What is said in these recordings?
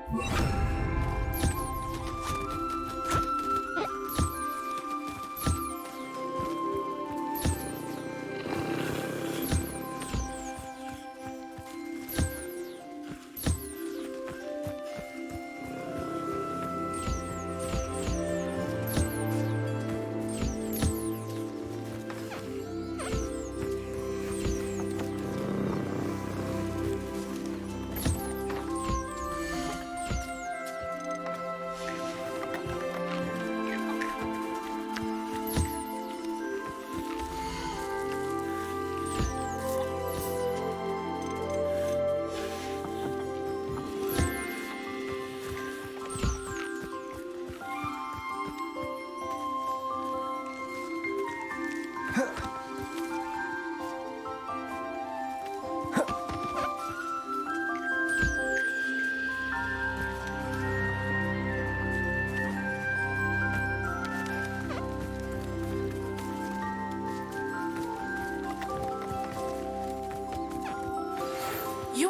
You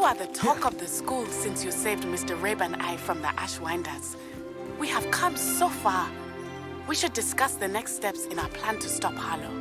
are the talk of the school since you saved Mr. Rabe and I from the Ashwinders. We have come so far. We should discuss the next steps in our plan to stop Harlow.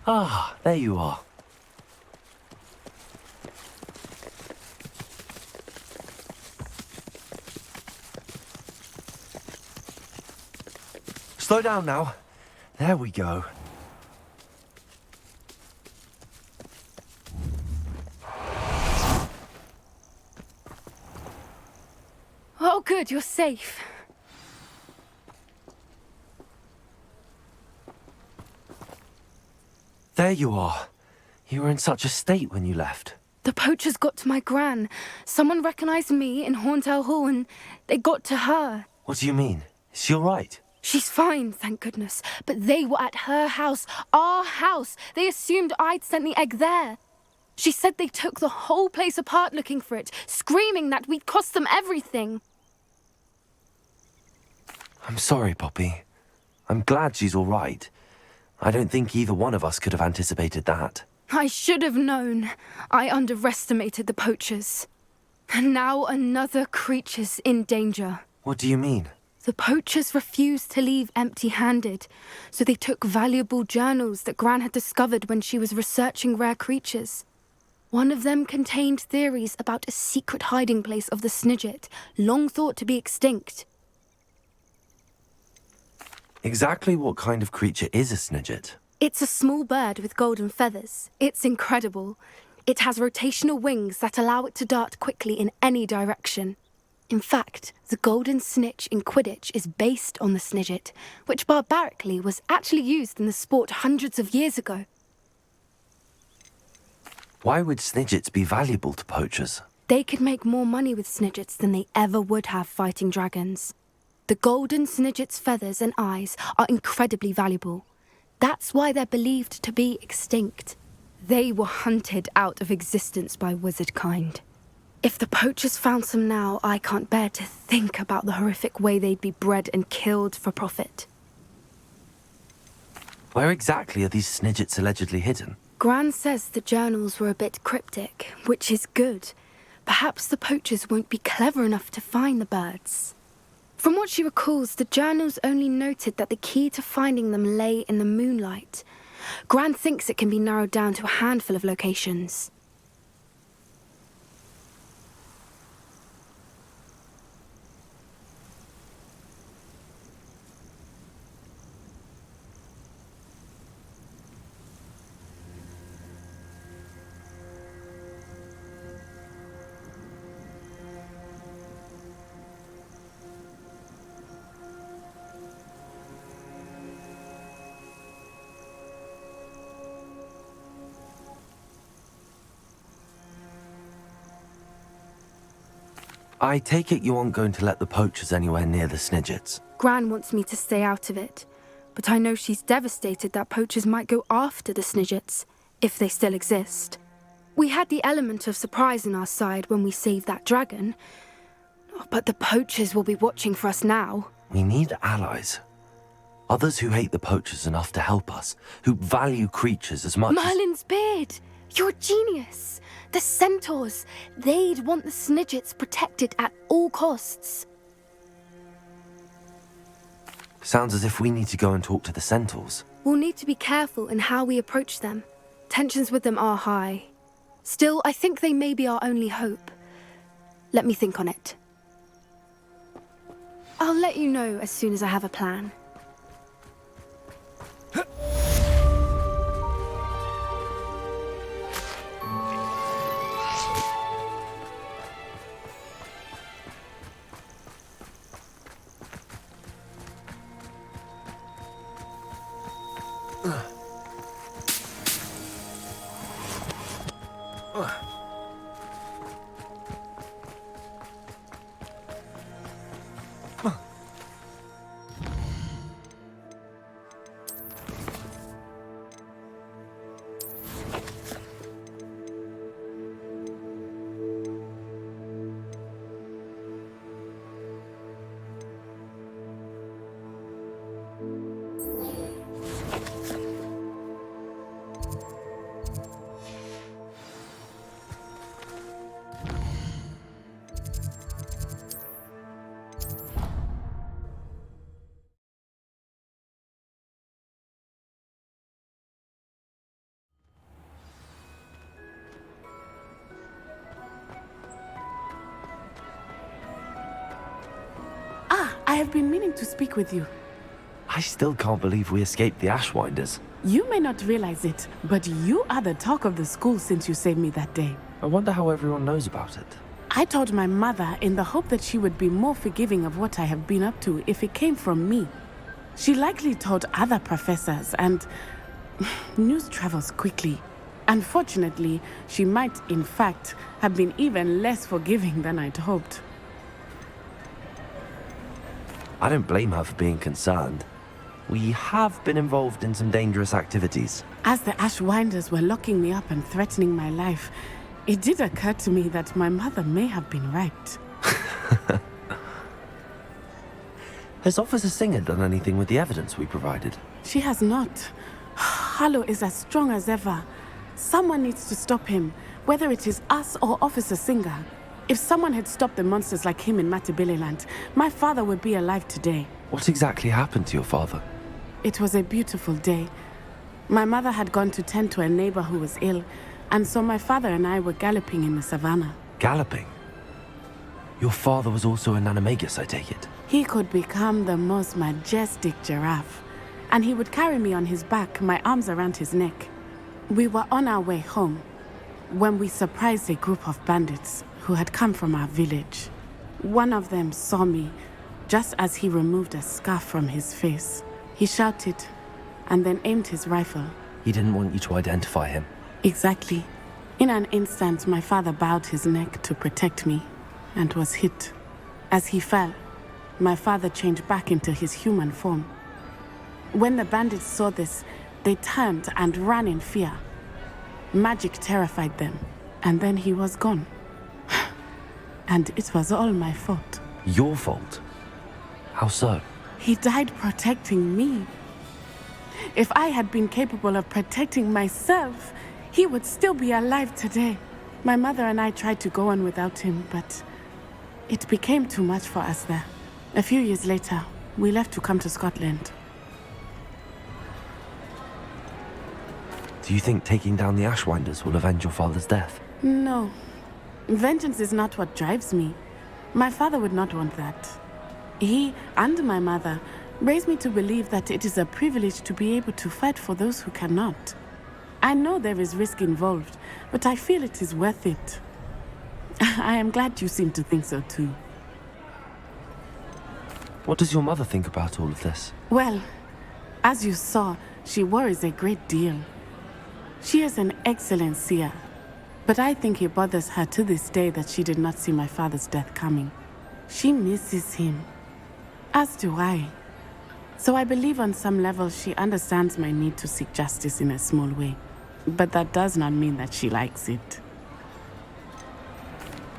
Ah, there you are. Slow down now. There we go. Oh, good, you're safe. There you are. You were in such a state when you left. The poachers got to my gran. Someone recognized me in Horntail Hall and they got to her. What do you mean? Is she all right? She's fine, thank goodness. But they were at her house, our house. They assumed I'd sent the egg there. She said they took the whole place apart looking for it, screaming that we'd cost them everything. I'm sorry, Poppy. I'm glad she's all right. I don't think either one of us could have anticipated that. I should have known. I underestimated the poachers. And now another creature's in danger. What do you mean? The poachers refused to leave empty-handed, so they took valuable journals that Gran had discovered when she was researching rare creatures. One of them contained theories about a secret hiding place of the Snidget, long thought to be extinct. Exactly what kind of creature is a Snidget? It's a small bird with golden feathers. It's incredible. It has rotational wings that allow it to dart quickly in any direction. In fact, the golden snitch in Quidditch is based on the Snidget, which barbarically was actually used in the sport hundreds of years ago. Why would Snidgets be valuable to poachers? They could make more money with Snidgets than they ever would have fighting dragons. The golden Snidget's feathers and eyes are incredibly valuable. That's why they're believed to be extinct. They were hunted out of existence by wizard kind. If the poachers found some now, I can't bear to think about the horrific way they'd be bred and killed for profit. Where exactly are these Snidgets allegedly hidden? Gran says the journals were a bit cryptic, which is good. Perhaps the poachers won't be clever enough to find the birds. From what she recalls, the journals only noted that the key to finding them lay in the moonlight. Gran thinks it can be narrowed down to a handful of locations. I take it you aren't going to let the poachers anywhere near the Snidgets. Gran wants me to stay out of it, but I know she's devastated that poachers might go after the Snidgets, if they still exist. We had the element of surprise on our side when we saved that dragon, but the poachers will be watching for us now. We need allies. Others who hate the poachers enough to help us, who value creatures as much Merlin's beard! You're a genius! The centaurs! They'd want the Snidgets protected at all costs. Sounds as if we need to go and talk to the centaurs. We'll need to be careful in how we approach them. Tensions with them are high. Still, I think they may be our only hope. Let me think on it. I'll let you know as soon as I have a plan. I have been meaning to speak with you. I still can't believe we escaped the Ashwinders. You may not realize it, but you are the talk of the school since you saved me that day. I wonder how everyone knows about it. I told my mother in the hope that she would be more forgiving of what I have been up to if it came from me. She likely told other professors, and news travels quickly. Unfortunately, she might, in fact, have been even less forgiving than I'd hoped. I don't blame her for being concerned. We have been involved in some dangerous activities. As the Ashwinders were locking me up and threatening my life, it did occur to me that my mother may have been right. Has Officer Singer done anything with the evidence we provided? She has not. Harlow is as strong as ever. Someone needs to stop him, whether it is us or Officer Singer. If someone had stopped the monsters like him in Matabeleland, my father would be alive today. What exactly happened to your father? It was a beautiful day. My mother had gone to tend to a neighbor who was ill, and so my father and I were galloping in the savannah. Galloping? Your father was also an animagus, I take it? He could become the most majestic giraffe, and he would carry me on his back, my arms around his neck. We were on our way home when we surprised a group of bandits who had come from our village. One of them saw me just as he removed a scarf from his face. He shouted and then aimed his rifle. He didn't want you to identify him. Exactly. In an instant, my father bowed his neck to protect me and was hit. As he fell, my father changed back into his human form. When the bandits saw this, they turned and ran in fear. Magic terrified them, and then he was gone. And it was all my fault. Your fault? How so? He died protecting me. If I had been capable of protecting myself, he would still be alive today. My mother and I tried to go on without him, but it became too much for us there. A few years later, we left to come to Scotland. Do you think taking down the Ashwinders will avenge your father's death? No. Vengeance is not what drives me. My father would not want that. He and my mother raised me to believe that it is a privilege to be able to fight for those who cannot. I know there is risk involved, but I feel it is worth it. I am glad you seem to think so too. What does your mother think about all of this? Well, as you saw, she worries a great deal. She is an excellent seer, but I think it bothers her to this day that she did not see my father's death coming. She misses him, as do I. So I believe on some level she understands my need to seek justice in a small way. But that does not mean that she likes it.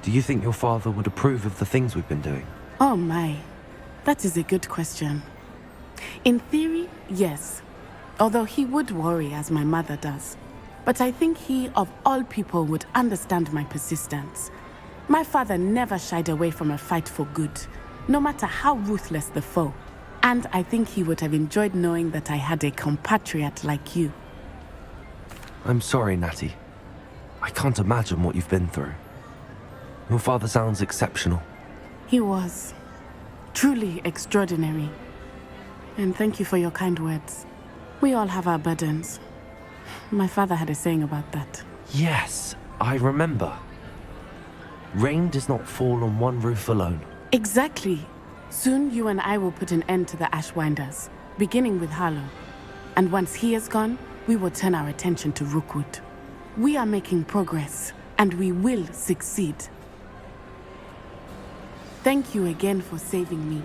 Do you think your father would approve of the things we've been doing? Oh my, that is a good question. In theory, yes. Although he would worry as my mother does. But I think he, of all people, would understand my persistence. My father never shied away from a fight for good, no matter how ruthless the foe. And I think he would have enjoyed knowing that I had a compatriot like you. I'm sorry, Natty. I can't imagine what you've been through. Your father sounds exceptional. He was. Truly extraordinary. And thank you for your kind words. We all have our burdens. My father had a saying about that. Yes, I remember. Rain does not fall on one roof alone. Exactly. Soon you and I will put an end to the Ashwinders, beginning with Harlow. And once he is gone, we will turn our attention to Rookwood. We are making progress, and we will succeed. Thank you again for saving me.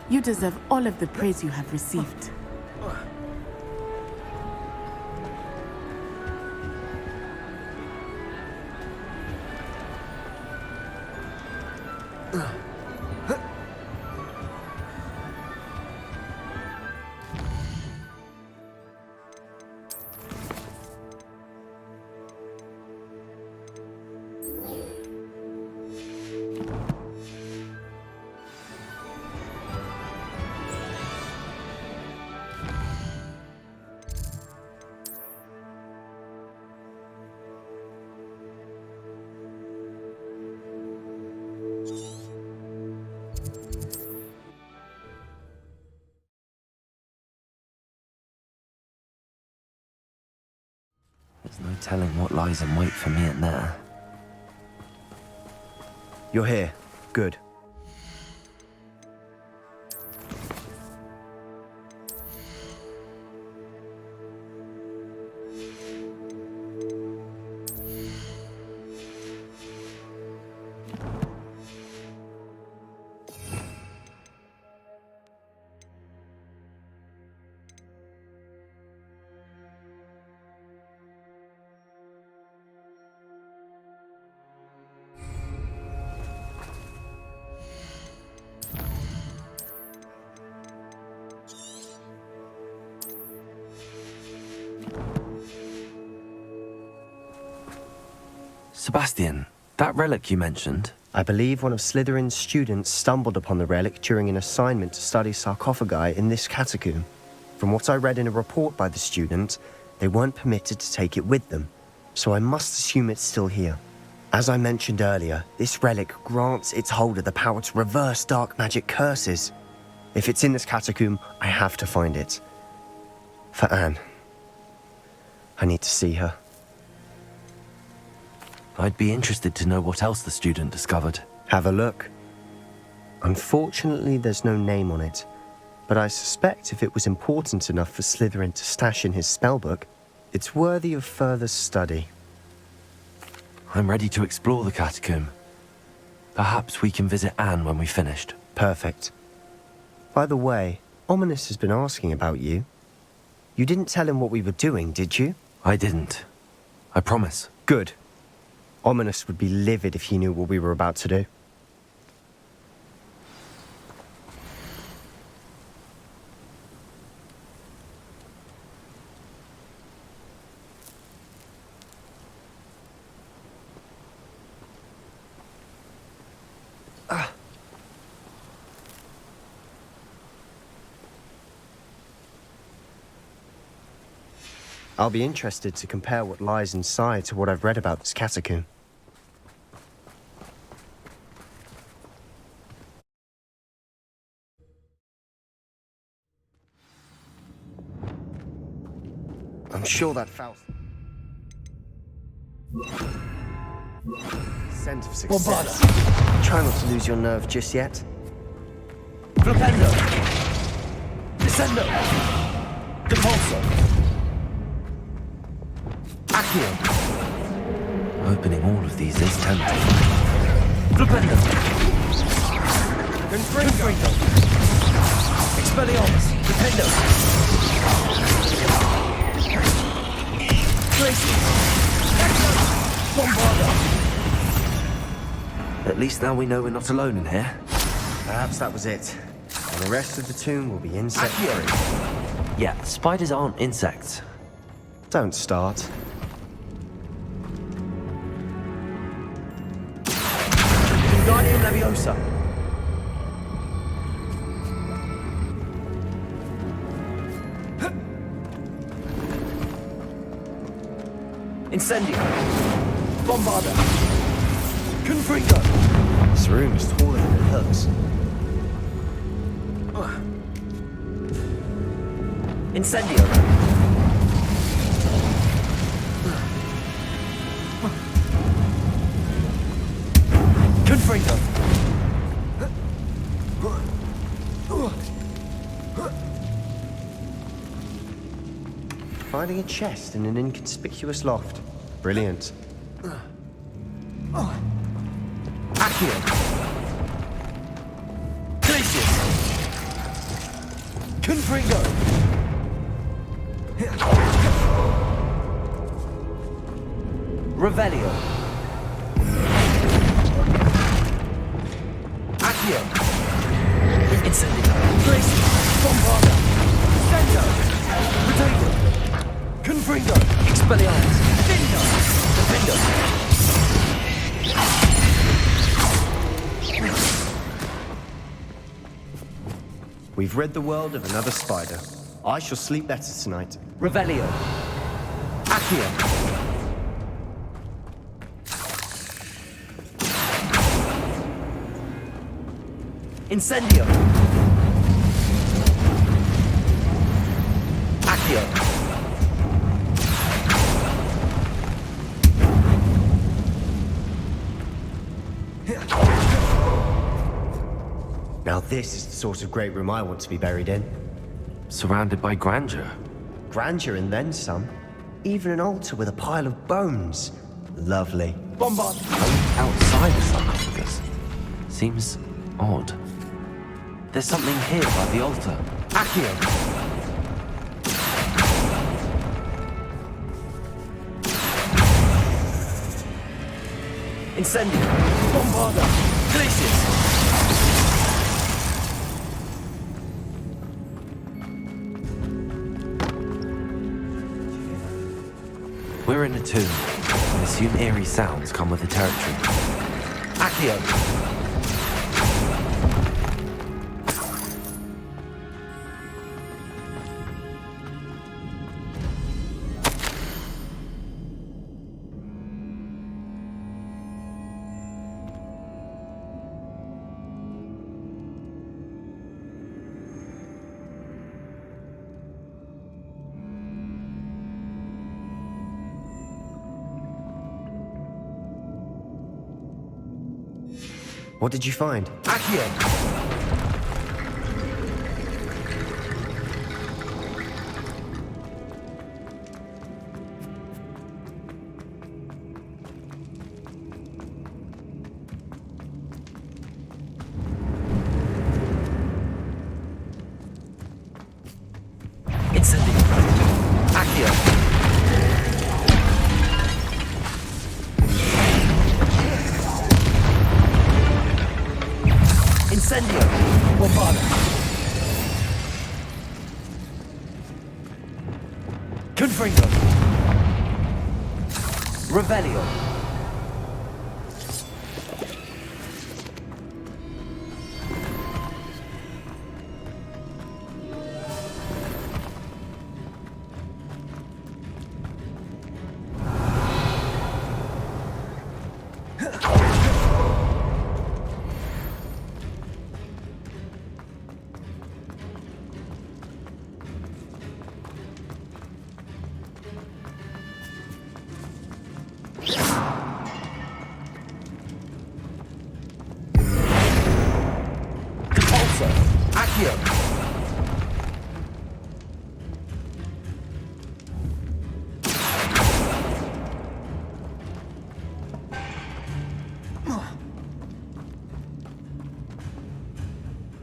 You deserve all of the praise you have received. There's no telling what lies in wait for me in there. You're here. Good. Sebastian, that relic you mentioned, I believe one of Slytherin's students stumbled upon the relic during an assignment to study sarcophagi in this catacomb. From what I read in a report by the student, they weren't permitted to take it with them, so I must assume it's still here. As I mentioned earlier, this relic grants its holder the power to reverse dark magic curses. If it's in this catacomb, I have to find it. For Anne. I need to see her. I'd be interested to know what else the student discovered. Have a look. Unfortunately, there's no name on it, but I suspect if it was important enough for Slytherin to stash in his spellbook, it's worthy of further study. I'm ready to explore the catacomb. Perhaps we can visit Anne when we've finished. Perfect. By the way, Ominous has been asking about you. You didn't tell him what we were doing, did you? I didn't. I promise. Good. Ominous would be livid if he knew what we were about to do. I'll be interested to compare what lies inside to what I've read about this catacomb. I'm sure that foul scent of success. Try not to lose your nerve just yet. Flipendo! Descendo! Depulso! Accio! Opening all of these is tempting. Flipendo! Confringo! Expelliarmus! Flipendo! Bombarda! At least now we know we're not alone in here. Perhaps that was it. And the rest of the tomb will be insect-free. Yeah, spiders aren't insects. Don't start. Wingardium Leviosa. Incendio. Bombarda. Confringo. This room is taller than it looks. Incendio. Confringo. Finding a chest in an inconspicuous loft. Brilliant. Accio. Glacius. Confringo. Revelio. Accio. Incendio. Glacius. Bombarda. Sendo. Potato. Confringo. Expelliarmus. Findo. Defendo. We've rid the world of another spider. I shall sleep better tonight. Revelio. Accio. Incendio. Accio. Now this is the sort of great room I want to be buried in. Surrounded by grandeur. Grandeur and then some. Even an altar with a pile of bones. Lovely. Bombard. Outside the sarcophagus. Seems odd. There's something here by the altar. Accio. Incendio. Bombarda. Glacius. We're in a tomb. I assume eerie sounds come with the territory. Accio! What did you find? Accio! Incendio! Accio! Incendio! Bombarda! Confringo! Revelio! Accio!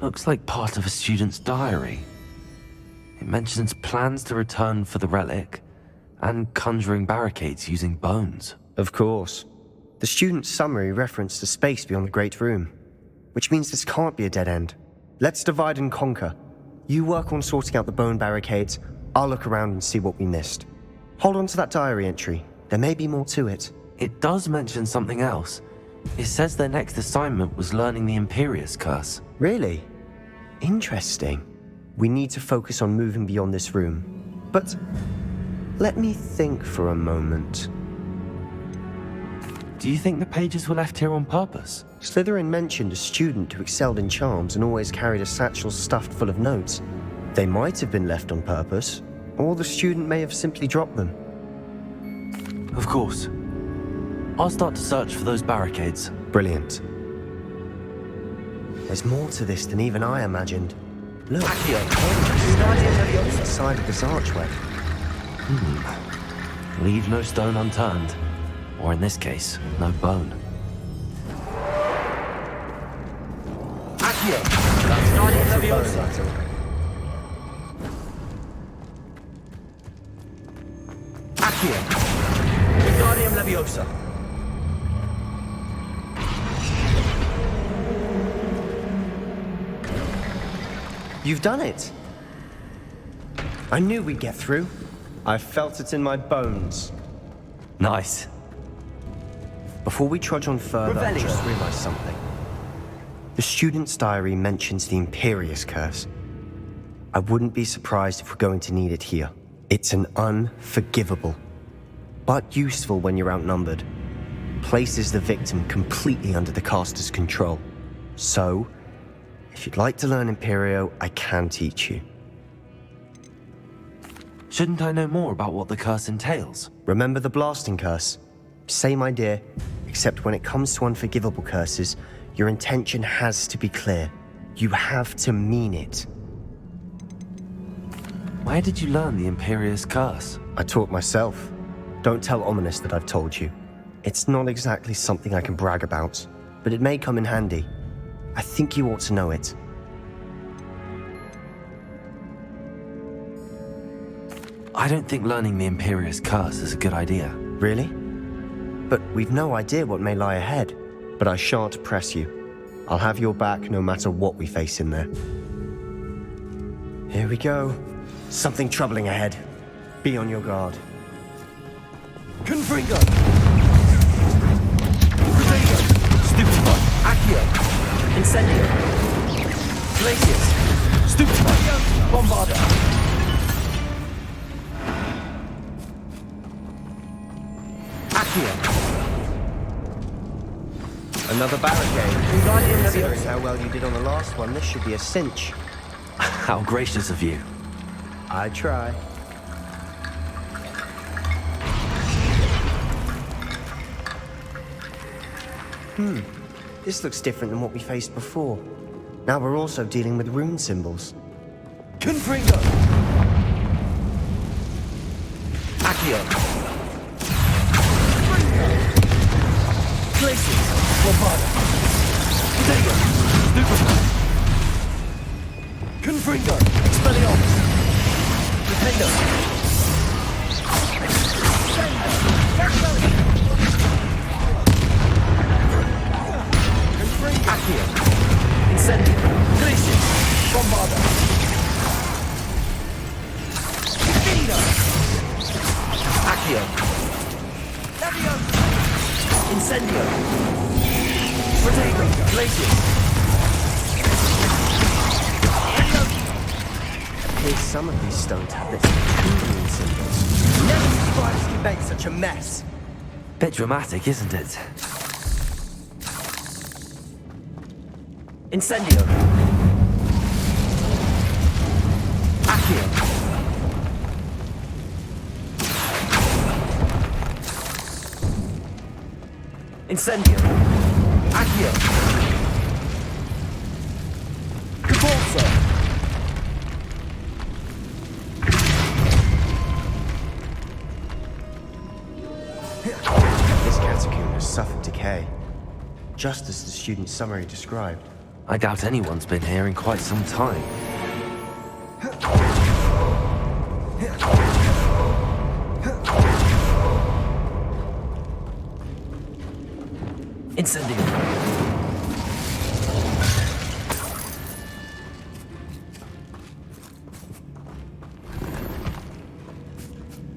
Looks like part of a student's diary. It mentions plans to return for the relic and conjuring barricades using bones. Of course. The student's summary referenced a space beyond the Great Room, which means this can't be a dead end. Let's divide and conquer. You work on sorting out the bone barricades, I'll look around and see what we missed. Hold on to that diary entry. There may be more to it. It does mention something else. It says their next assignment was learning the Imperius Curse. Really? Interesting. We need to focus on moving beyond this room. But let me think for a moment. Do you think the pages were left here on purpose? Slytherin mentioned a student who excelled in charms and always carried a satchel stuffed full of notes. They might have been left on purpose, or the student may have simply dropped them. Of course. I'll start to search for those barricades. Brilliant. There's more to this than even I imagined. Look, the side of this archway. Leave no stone unturned. Or in this case, no bone. Accio! Leviosa! Accio! Wingardium Leviosa! You've done it! I knew we'd get through. I felt it in my bones. Nice. Before we trudge on further, I just realized something. The student's diary mentions the Imperius Curse. I wouldn't be surprised if we're going to need it here. It's an unforgivable, but useful when you're outnumbered. Places the victim completely under the caster's control. So, if you'd like to learn Imperio, I can teach you. Shouldn't I know more about what the curse entails? Remember the blasting curse? Same idea, except when it comes to unforgivable curses, your intention has to be clear. You have to mean it. Where did you learn the Imperius Curse? I taught myself. Don't tell Ominous that I've told you. It's not exactly something I can brag about, but it may come in handy. I think you ought to know it. I don't think learning the Imperius Curse is a good idea. Really? But we've no idea what may lie ahead. But I shan't press you. I'll have your back no matter what we face in there. Here we go. Something troubling ahead. Be on your guard. Confringo! Another barricade. Wingardium Considering Leviosa. how well you did on the last one, this should be a cinch. How gracious of you. I try. This looks different than what we faced before. Now we're also dealing with rune symbols. Confringo! Accio! Glacius! Bombarda! Potato! Stupefy! Confringo! Expelliarmus! Potato! Accio! Incendio! Glacius! Bombarda! Vino! Accio! Leviosa! Incendio! Potato! Glacius! Here's some of these stone tablets with two rune symbols. Never surprised you made such a mess. Bit dramatic, isn't it? Incendio! Accio! Incendio! Accio! Capolso! This catacomb has suffered decay, just as the student's summary described. I doubt anyone's been here in quite some time. Incendio!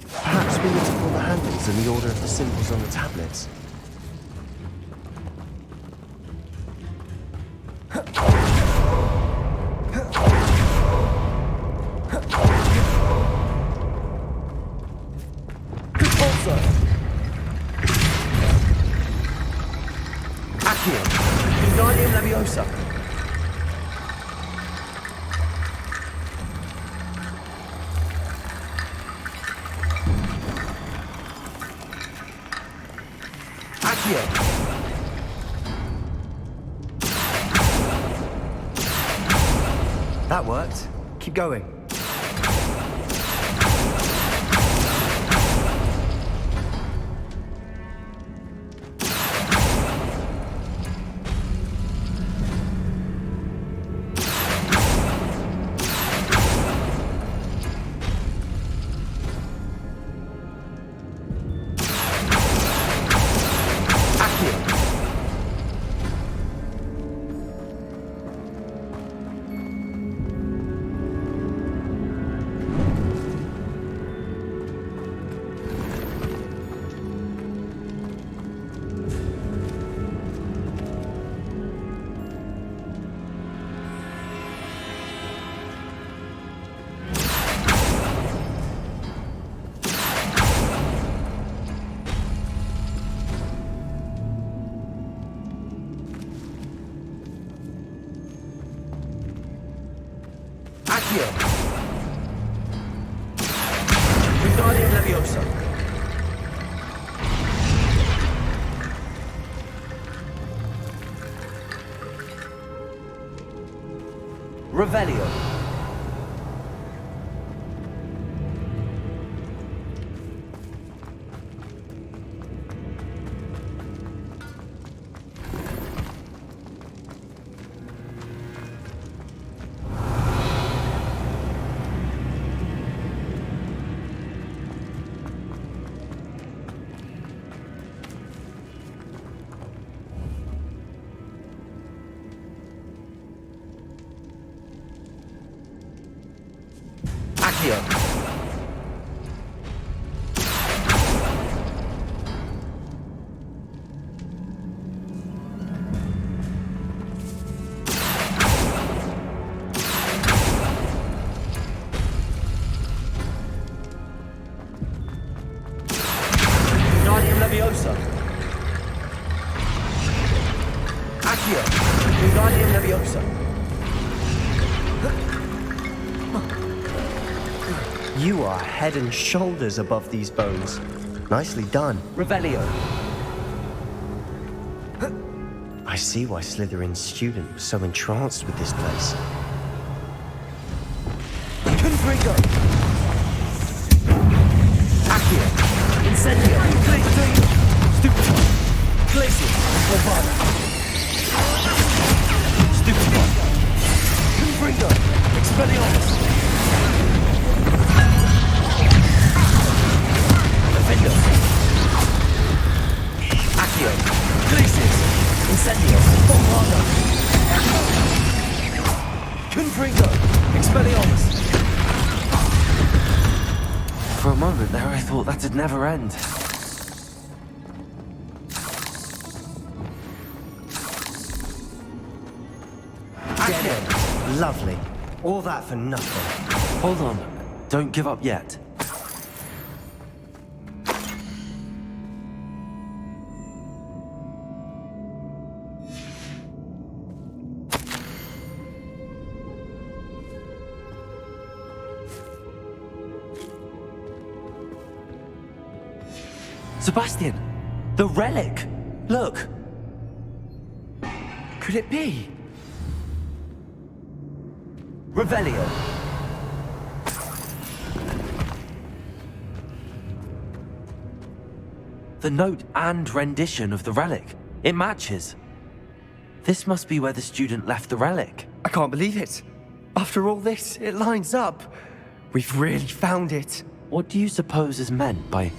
Perhaps we need to pull the handles in the order of the symbols on the tablets. Capolso! Accio! Wingardium Leviosa! Accio! That worked. Keep going. Accio! Wingardium Leviosa! Revelio! Accio! Wingardium Leviosa! You are head and shoulders above these bones. Nicely done. Revelio! I see why Slytherin's student was so entranced with this place. Confringo! Accio! Incendio! Stupefy! Glacius! Levada! Stupefy! Confringo! Expelliarmus! Defendo! Accio! Glacius! Incendio! Bombada! Confringo! Expelliarmus! For a moment there, I thought that'd never end. Lovely. All that for nothing. Hold on. Don't give up yet. Sebastian! The relic! Look! Could it be? Revelio! The note and rendition of the relic. It matches. This must be where the student left the relic. I can't believe it. After all this, it lines up. We've really found it. What do you suppose is meant by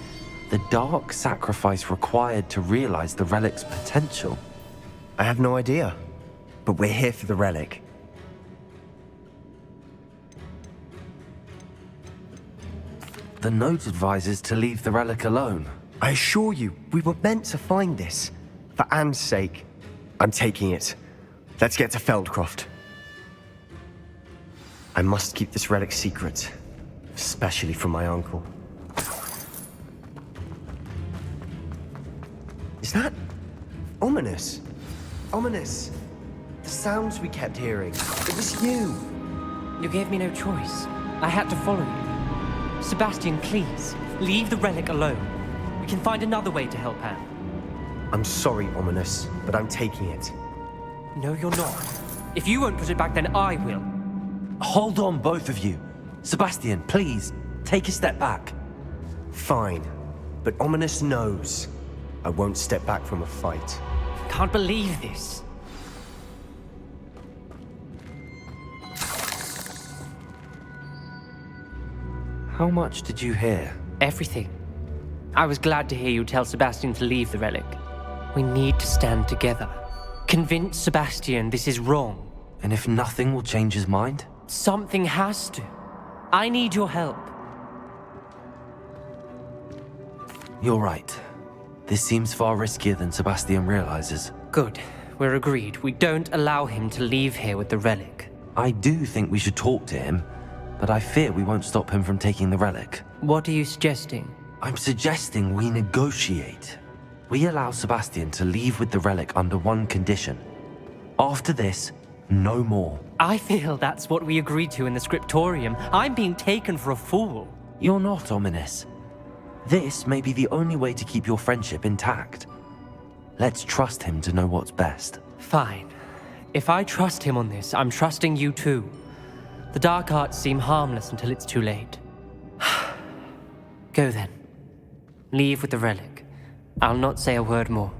the dark sacrifice required to realize the relic's potential? I have no idea. But we're here for the relic. The note advises to leave the relic alone. I assure you, we were meant to find this. For Anne's sake. I'm taking it. Let's get to Feldcroft. I must keep this relic secret. Especially from my uncle. Is that ominous? Ominous. The sounds we kept hearing. It was you. You gave me no choice. I had to follow you. Sebastian, please, leave the relic alone. We can find another way to help Anne. I'm sorry, Ominous, but I'm taking it. No, you're not. If you won't put it back, then I will. Hold on, both of you. Sebastian, please, take a step back. Fine, but Ominous knows. I won't step back from a fight. Can't believe this. How much did you hear? Everything. I was glad to hear you tell Sebastian to leave the relic. We need to stand together. Convince Sebastian this is wrong. And if nothing will change his mind? Something has to. I need your help. You're right. This seems far riskier than Sebastian realizes. Good. We're agreed. We don't allow him to leave here with the relic. I do think we should talk to him, but I fear we won't stop him from taking the relic. What are you suggesting? I'm suggesting we negotiate. We allow Sebastian to leave with the relic under one condition. After this, no more. I feel that's what we agreed to in the scriptorium. I'm being taken for a fool. You're not, Ominous. This may be the only way to keep your friendship intact. Let's trust him to know what's best. Fine. If I trust him on this, I'm trusting you too. The dark arts seem harmless until it's too late. Go then. Leave with the relic. I'll not say a word more.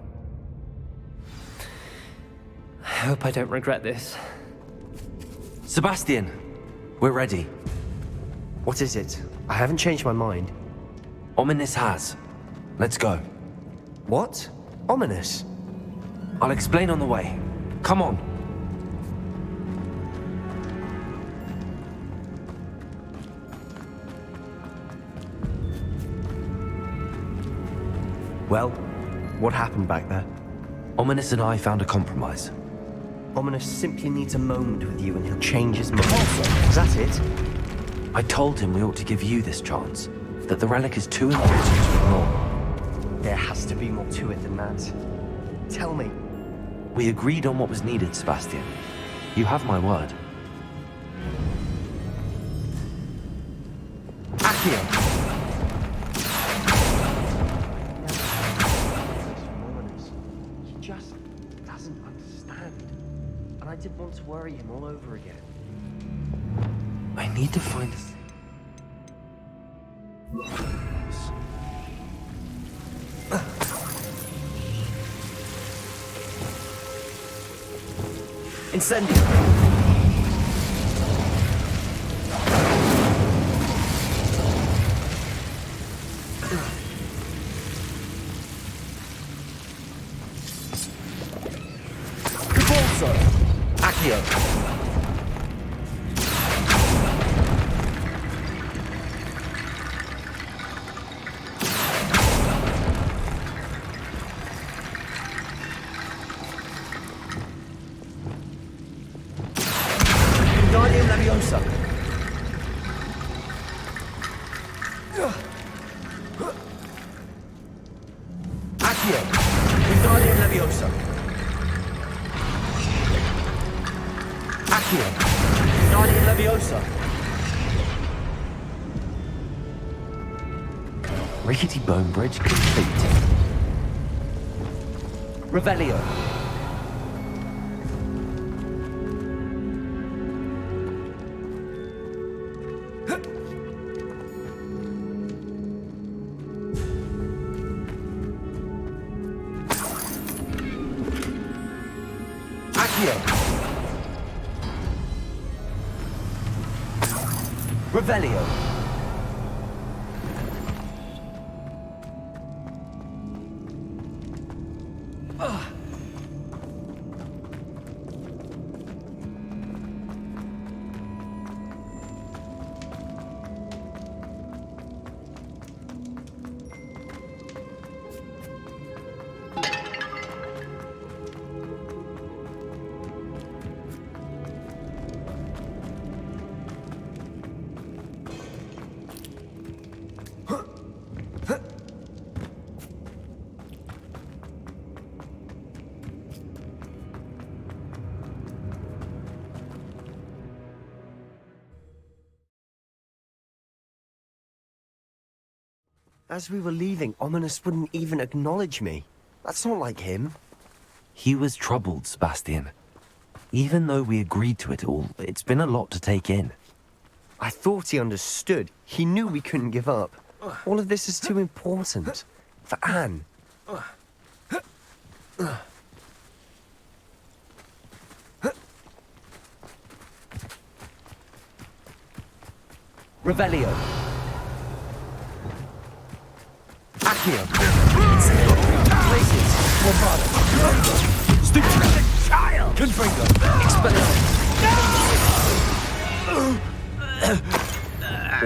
I hope I don't regret this. Sebastian, we're ready. What is it? I haven't changed my mind. Ominous has. Let's go. What? Ominous? I'll explain on the way. Come on. Well, what happened back there? Ominous and I found a compromise. Ominous simply needs a moment with you and he'll change his mind. Is that it? I told him we ought to give you this chance, that the relic is too important to ignore. There has to be more to it than that. Tell me. We agreed on what was needed, Sebastian. You have my word. Accio! He just doesn't understand. And I didn't want to worry him all over again. I need to find... Incendio! Convulso! Accio! Wingardium Leviosa! Accio! Wingardium Leviosa! Accio! Wingardium Leviosa! Rickety bone bridge complete. Revelio! Accio! Revelio! As we were leaving, Ominous wouldn't even acknowledge me. That's not like him. He was troubled, Sebastian. Even though we agreed to it all, it's been a lot to take in. I thought he understood. He knew we couldn't give up. All of this is too important. For Anne. Revelio! Accio! Places! Bombado! Stupid! Child! Confringo! Expelliarmus!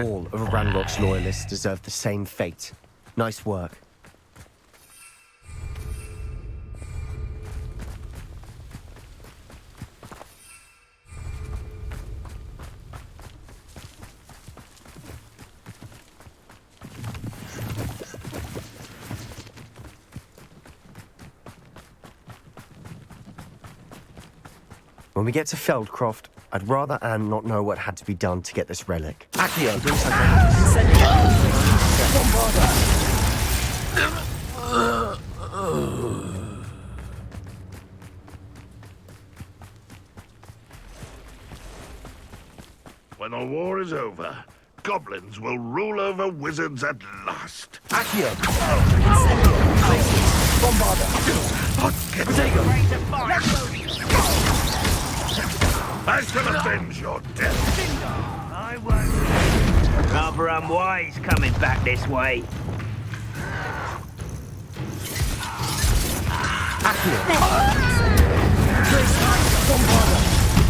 All of Ranrock's loyalists deserve the same fate. Nice work. When we get to Feldcroft, I'd rather Anne not know what had to be done to get this relic. Accio! Incendio! Bombarda! When the war is over, goblins will rule over wizards at last. Accio! Incendio! Places! Bombarda! Protego! I shall avenge your death. I won't. Rather unwise coming back this way. Accio! Bombarda!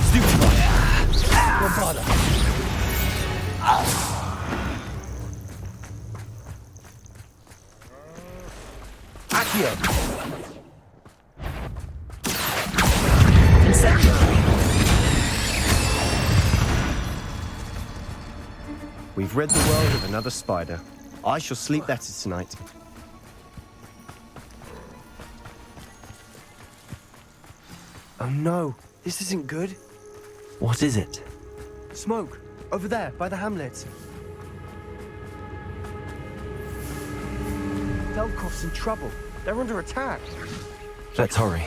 Stupefy! Bombarda! Accio! Incendio! We've rid the world of another spider. I shall sleep better tonight. Oh no, this isn't good. What is it? Smoke, over there, by the hamlet. Velkov's in trouble. They're under attack. Let's hurry.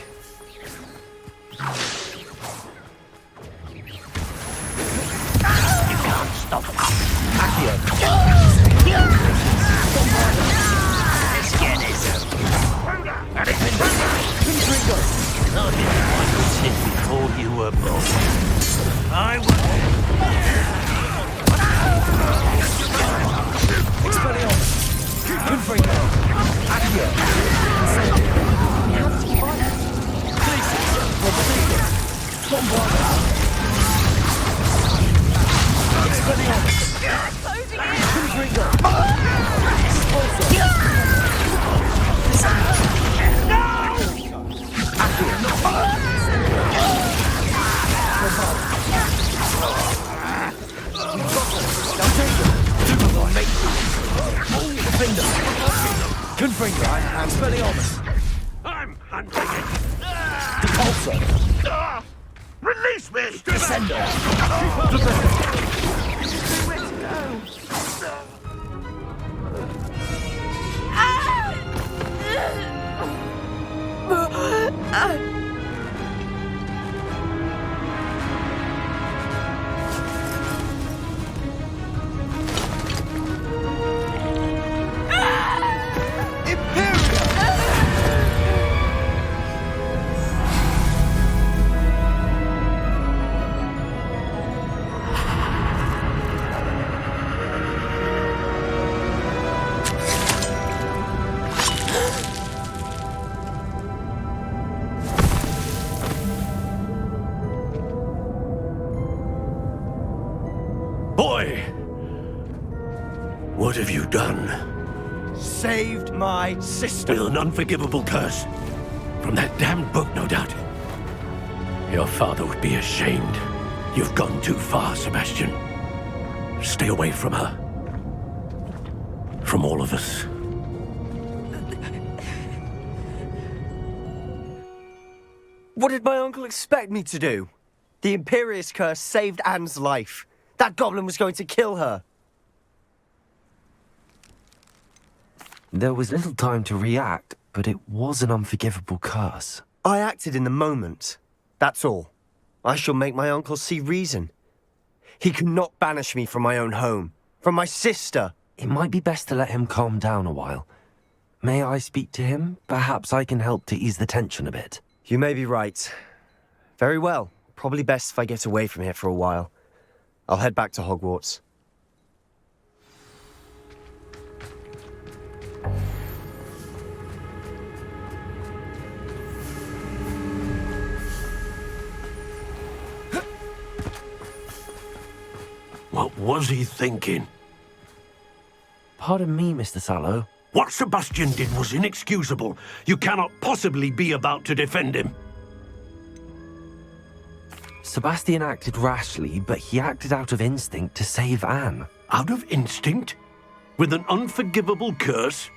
Stop. Accio. Let's get this. I didn't want to sit before you were born. I was. Expelliarmus. Confringo. Accio. We have to keep on. Bombarda. Expelliarmus. Confringo. Confringo. Expelliarmus. I'm hunting Depulso. it. Release me! Descendo. Boy! What have you done? Saved my sister. With an unforgivable curse. From that damned book, no doubt. Your father would be ashamed. You've gone too far, Sebastian. Stay away from her. From all of us. What did my uncle expect me to do? The Imperious curse saved Anne's life. That goblin was going to kill her. There was little time to react, but it was an unforgivable curse. I acted in the moment. That's all. I shall make my uncle see reason. He cannot banish me from my own home, from my sister. It might be best to let him calm down a while. May I speak to him? Perhaps I can help to ease the tension a bit. You may be right. Very well. Probably best if I get away from here for a while. I'll head back to Hogwarts. What was he thinking? Pardon me, Mr. Sallow. What Sebastian did was inexcusable. You cannot possibly be about to defend him. Sebastian acted rashly, but he acted out of instinct to save Anne. Out of instinct? With an unforgivable curse?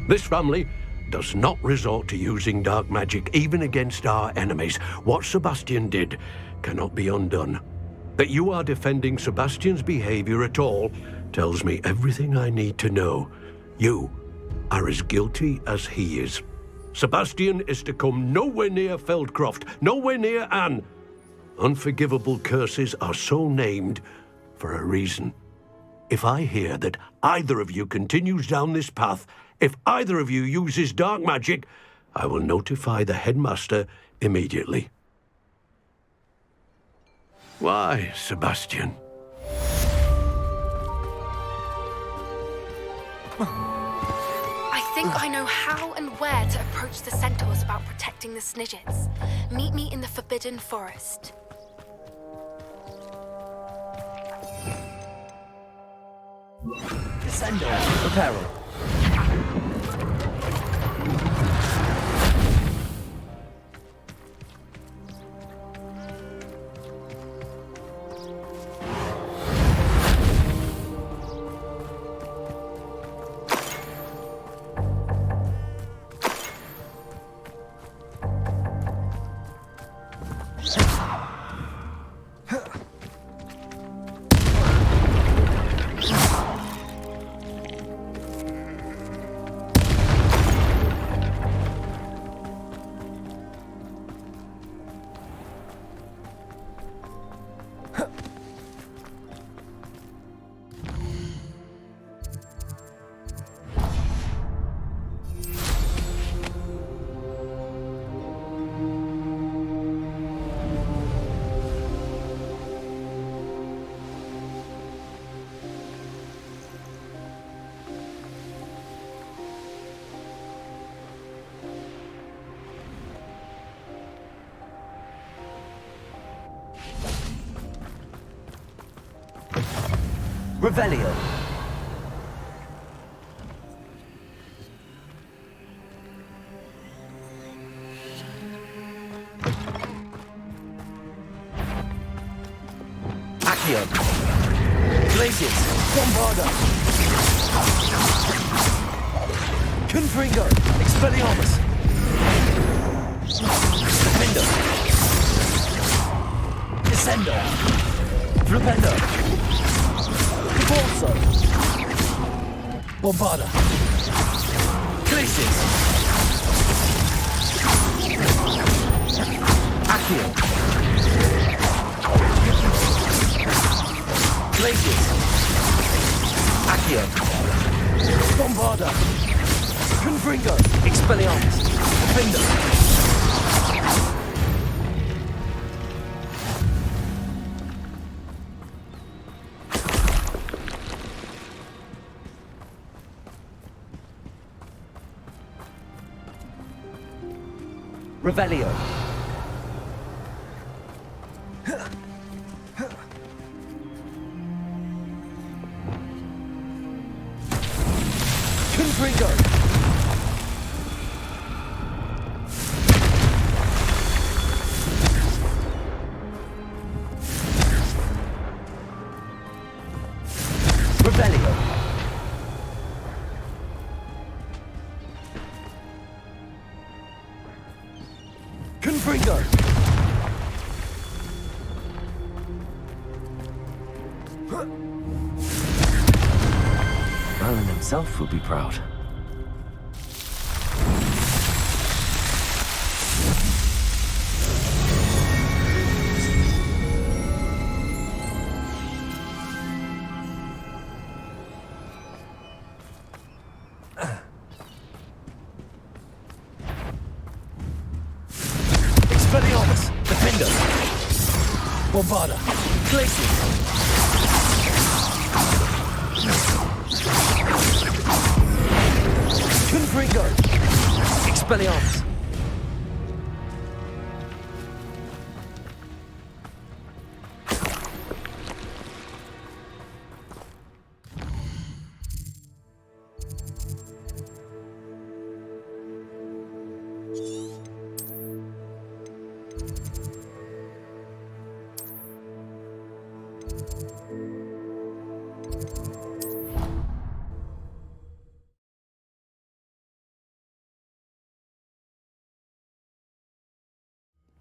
This family does not resort to using dark magic even against our enemies. What Sebastian did cannot be undone. That you are defending Sebastian's behavior at all tells me everything I need to know. You are as guilty as he is. Sebastian is to come nowhere near Feldcroft, nowhere near Anne. Unforgivable curses are so named for a reason. If I hear that either of you continues down this path, if either of you uses dark magic, I will notify the headmaster immediately. Why, Sebastian? I think I know how and where to approach the centaurs about protecting the Snidgets. Meet me in the Forbidden Forest. Descendo. Reparo. Revelio. Accio. Glacius. Bombarda. Confringo. Expelliarmus. Defender. Descendo. Flipendo. Corso. Bombarda. Glacius. Accio. Glacius. Accio. Bombarda. Confringo. Expelliarmus. Defender. Revelio. Confringo. Revelio. Confringo. Merlin himself will be proud. Expelliarmus. Defender. Bombarda. Glacius. Confringo. Expelliarmus.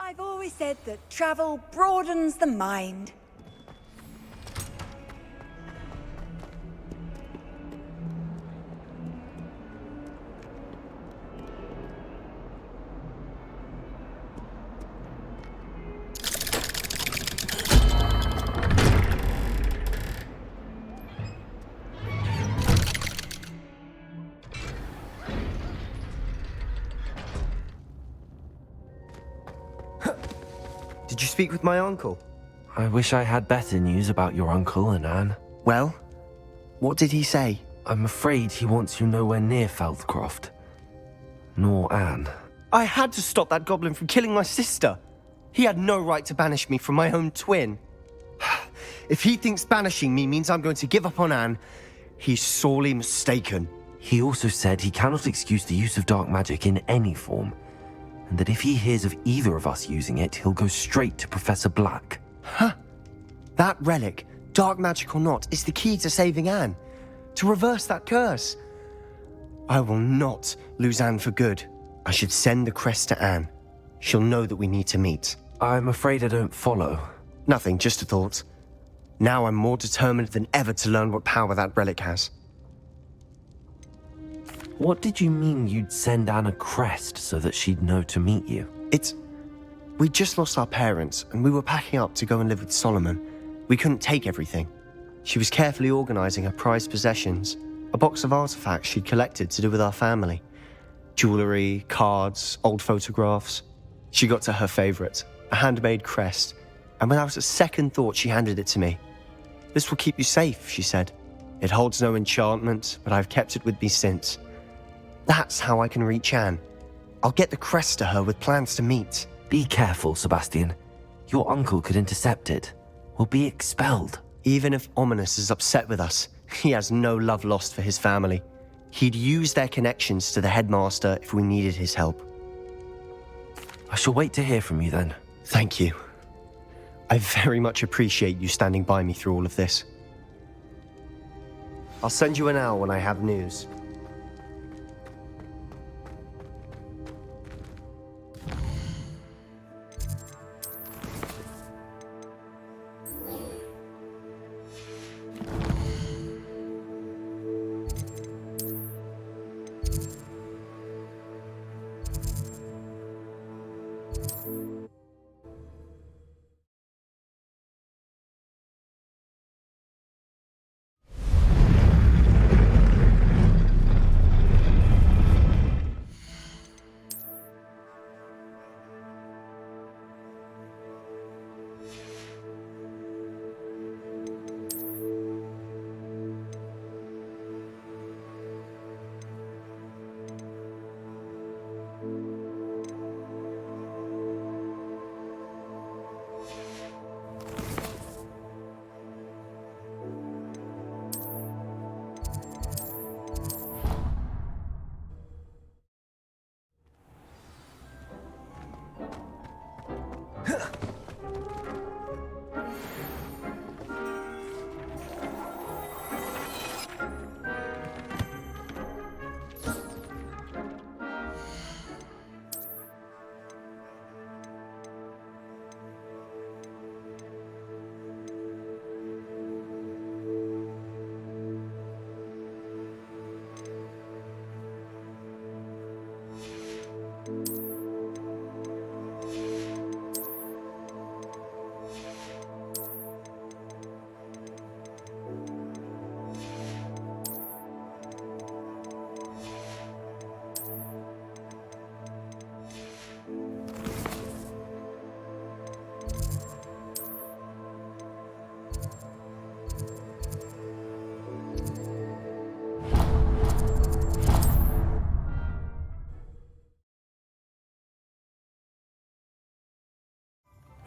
I've always said that travel broadens the mind. Did you speak with my uncle? I wish I had better news about your uncle and Anne. Well, what did he say? I'm afraid he wants you nowhere near Feldcroft. Nor Anne. I had to stop that goblin from killing my sister. He had no right to banish me from my own twin. If he thinks banishing me means I'm going to give up on Anne, he's sorely mistaken. He also said he cannot excuse the use of dark magic in any form, and that if he hears of either of us using it, he'll go straight to Professor Black. Huh. That relic, dark magic or not, is the key to saving Anne. To reverse that curse. I will not lose Anne for good. I should send the crest to Anne. She'll know that we need to meet. I'm afraid I don't follow. Nothing, just a thought. Now I'm more determined than ever to learn what power that relic has. What did you mean you'd send Anne a crest so that she'd know to meet you? We just lost our parents, and we were packing up to go and live with Solomon. We couldn't take everything. She was carefully organizing her prized possessions, a box of artifacts she'd collected to do with our family. Jewelry, cards, old photographs. She got to her favorite, a handmade crest, and without a second thought, she handed it to me. "This will keep you safe," she said. "It holds no enchantment, but I've kept it with me since. That's how I can reach Anne. I'll get the crest to her with plans to meet." Be careful, Sebastian. Your uncle could intercept it. We'll be expelled. Even if Ominous is upset with us, he has no love lost for his family. He'd use their connections to the headmaster if we needed his help. I shall wait to hear from you then. Thank you. I very much appreciate you standing by me through all of this. I'll send you an owl when I have news.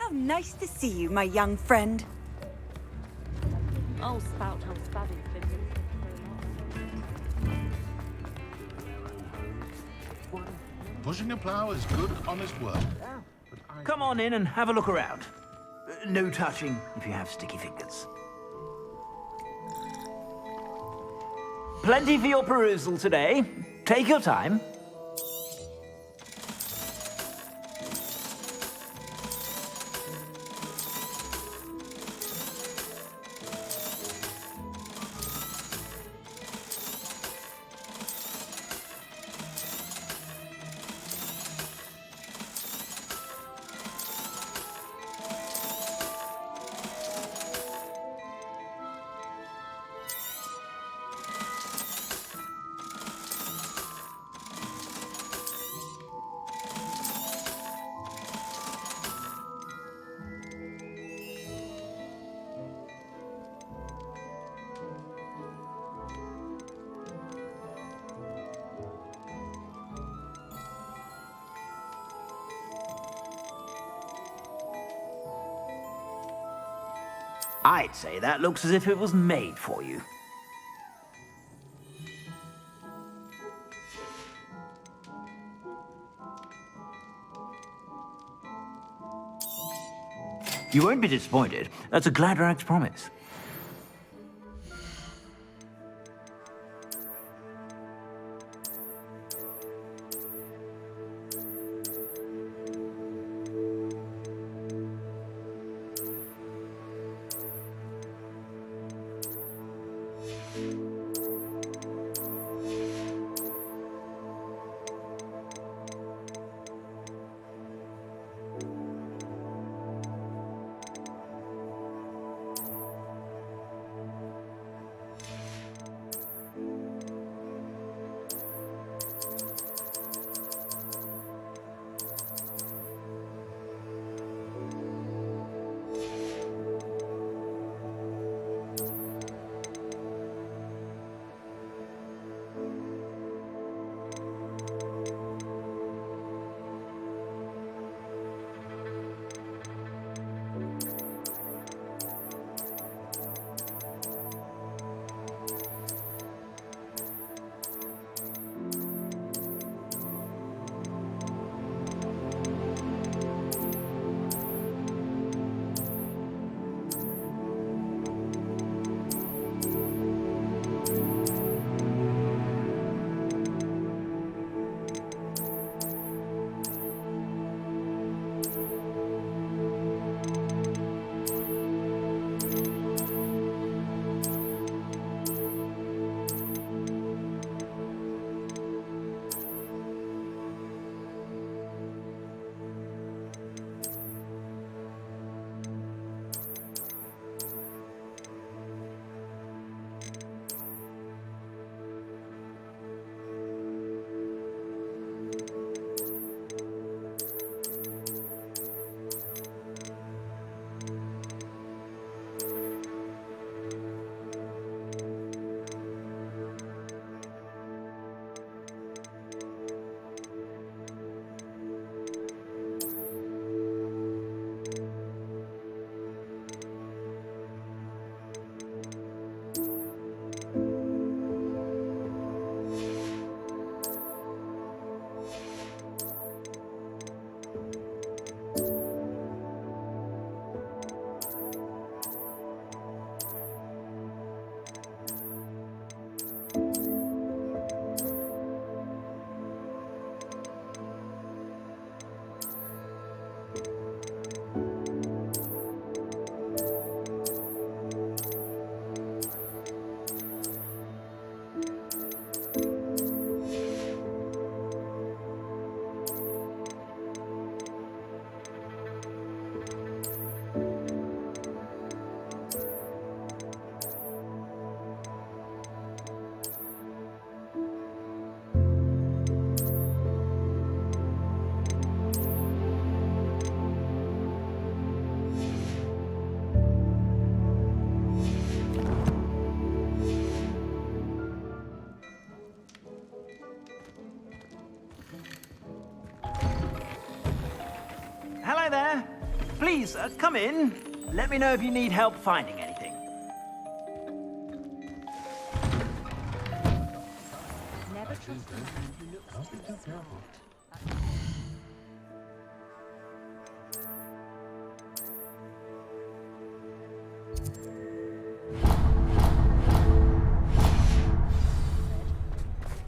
How nice to see you, my young friend. I'll spout how spabby Pushing a plough is good, honest work. Come on in and have a look around. No touching if you have sticky fingers. Plenty for your perusal today. Take your time. I'd say that looks as if it was made for you. You won't be disappointed. That's a Gladrag's promise. Please, come in. Let me know if you need help finding anything. Never trust a man who looks too smart.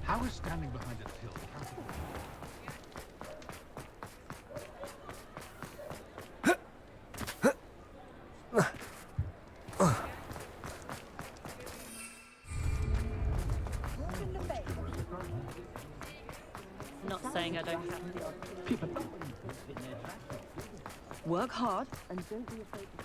How is standing behind a till counting? Not saying I don't have to. Work hard and don't be afraid to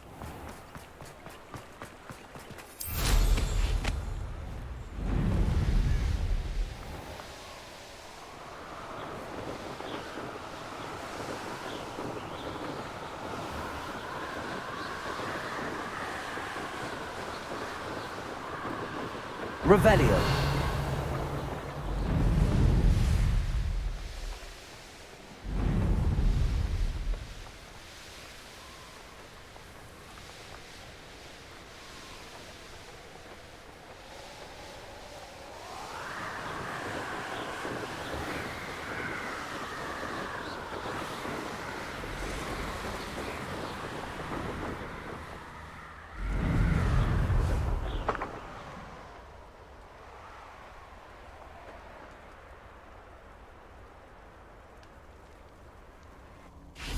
Revelio.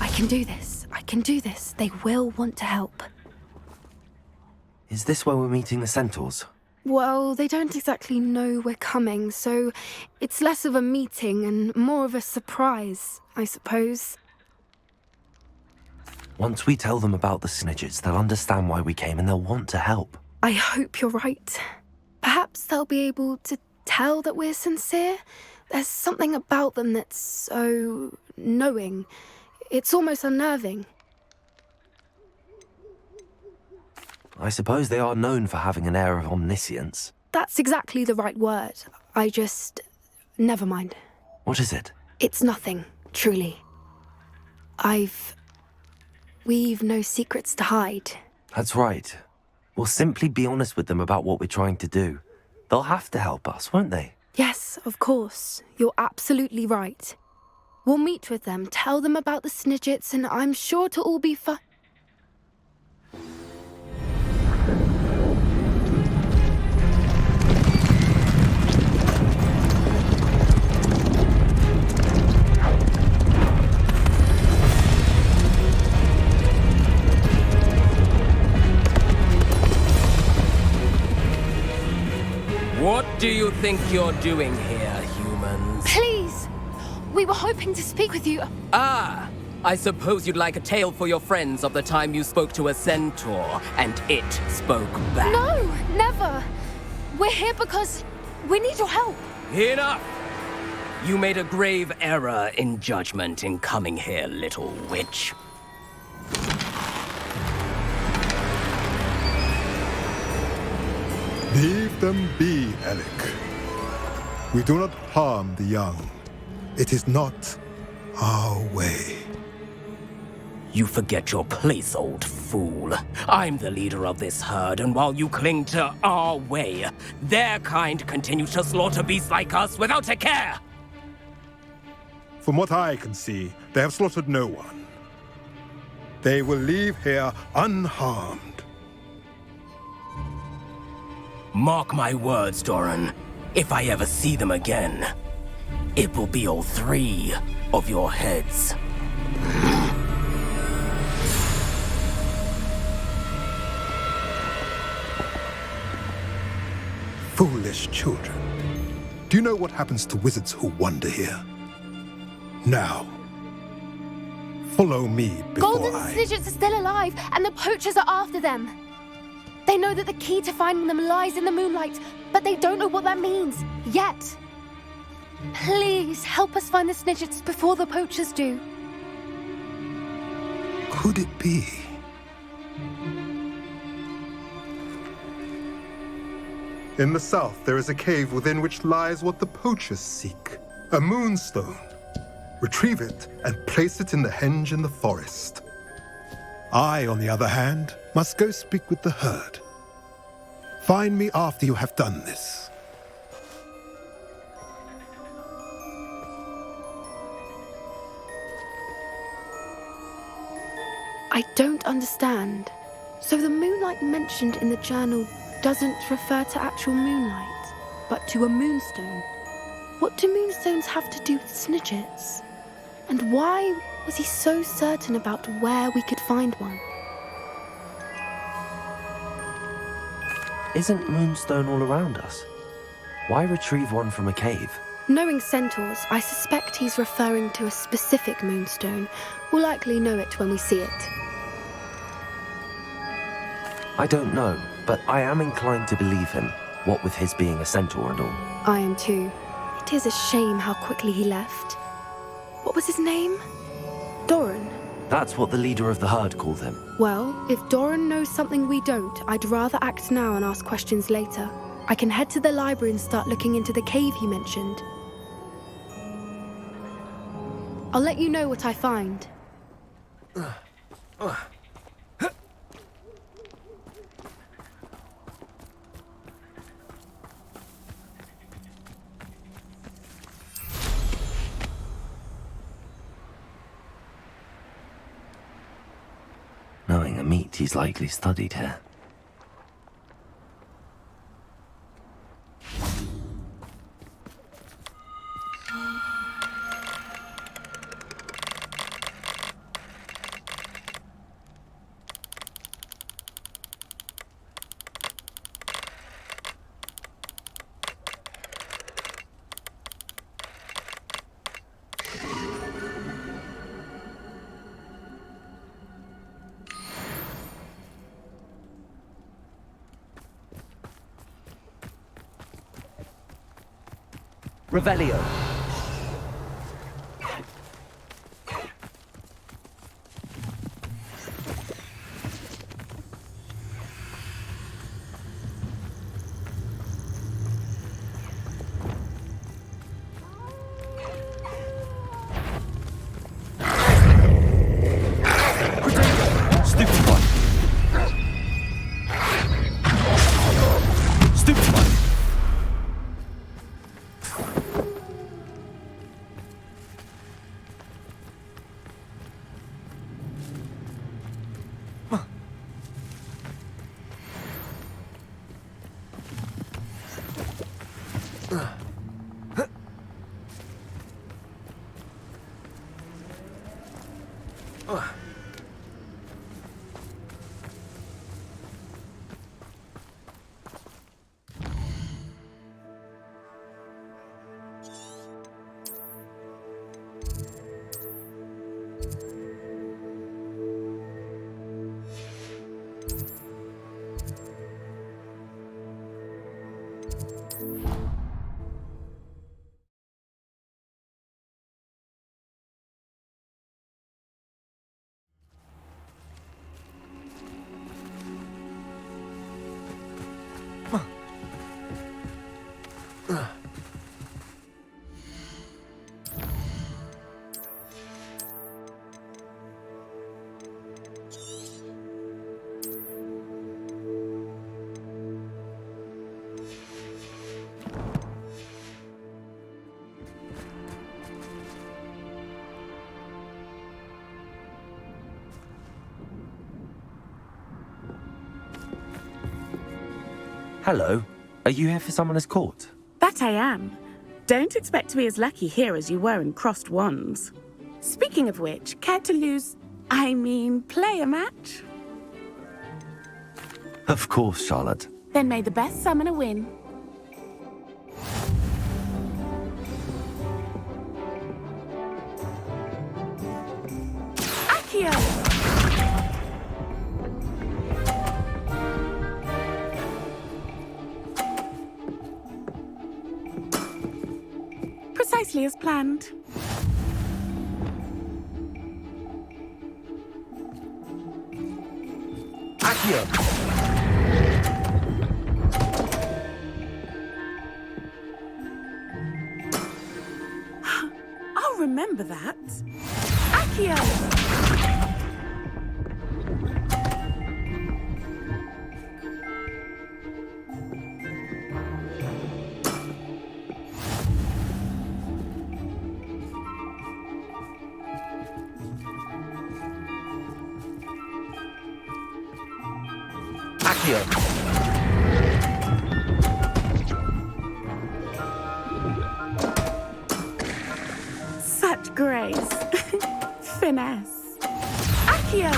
I can do this. I can do this. They will want to help. Is this where we're meeting the centaurs? Well, they don't exactly know we're coming, so it's less of a meeting and more of a surprise, I suppose. Once we tell them about the Snidgets, they'll understand why we came and they'll want to help. I hope you're right. Perhaps they'll be able to tell that we're sincere. There's something about them that's so knowing. It's almost unnerving. I suppose they are known for having an air of omniscience. That's exactly the right word. Never mind. What is it? It's nothing, truly. We've no secrets to hide. That's right. We'll simply be honest with them about what we're trying to do. They'll have to help us, won't they? Yes, of course. You're absolutely right. We'll meet with them, tell them about the Snidgets, and I'm sure to all be fine. What do you think you're doing here, humans? Please! We were hoping to speak with you. Ah! I suppose you'd like a tale for your friends of the time you spoke to a centaur, and it spoke back. No, never! We're here because we need your help. Enough! You made a grave error in judgment in coming here, little witch. Leave them be, Alec. We do not harm the young. It is not our way. You forget your place, old fool. I'm the leader of this herd, and while you cling to our way, their kind continue to slaughter beasts like us without a care! From what I can see, they have slaughtered no one. They will leave here unharmed. Mark my words, Doran. If I ever see them again, it will be all 3 of your heads. Foolish children. Do you know what happens to wizards who wander here? Now, follow me before Golden Snidgets are still alive, and the poachers are after them. They know that the key to finding them lies in the moonlight, but they don't know what that means, yet. Please, help us find the Snidgets before the poachers do. Could it be? In the south, there is a cave within which lies what the poachers seek. A moonstone. Retrieve it and place it in the henge in the forest. I, on the other hand, must go speak with the herd. Find me after you have done this. I don't understand. So the moonlight mentioned in the journal doesn't refer to actual moonlight, but to a moonstone. What do moonstones have to do with Snidgets? And why was he so certain about where we could find one? Isn't Moonstone all around us? Why retrieve one from a cave? Knowing centaurs, I suspect he's referring to a specific moonstone. We'll likely know it when we see it. I don't know, but I am inclined to believe him, what with his being a centaur and all. I am too. It is a shame how quickly he left. What was his name? Doran. That's what the leader of the herd called him. Well, if Doran knows something we don't, I'd rather act now and ask questions later. I can head to the library and start looking into the cave he mentioned. I'll let you know what I find. Knowing a meat, he's likely studied here. Revelio. Stupid one! Stupid one! Hello. Are you here for Summoner's Court? That I am. Don't expect to be as lucky here as you were in Crossed Wands. Speaking of which, care to play a match? Of course, Charlotte. Then may the best summoner win. Accio! Precisely as planned. Accio! I'll remember that. Accio! Accio! Such grace. Finesse. Accio!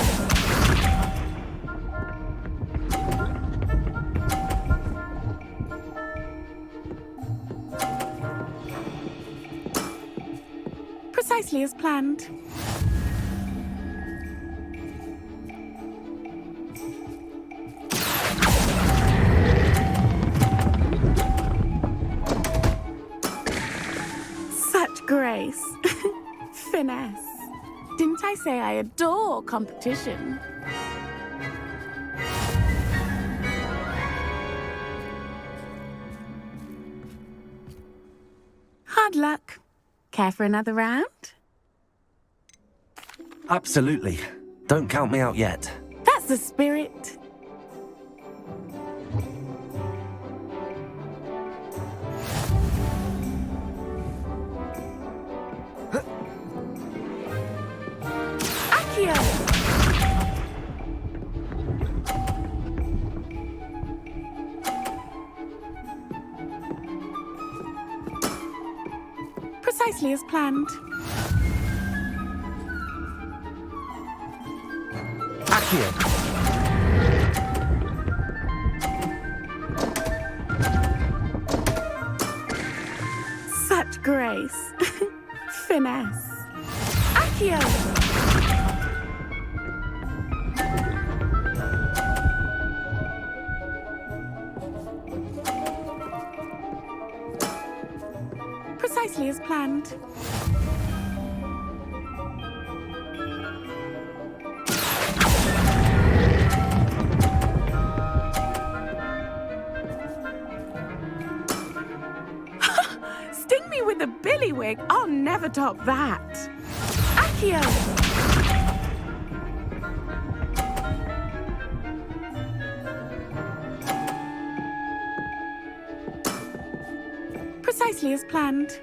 Precisely as planned. Such grace. Finesse. Didn't I say I adore competition? Hard luck. Care for another round? Absolutely. Don't count me out yet. That's the spirit. Accio! Precisely as planned. Accio! Such grace. Finesse. Accio! Precisely as planned. Sting me with a billywig. I'll never top that. Accio! Precisely as planned.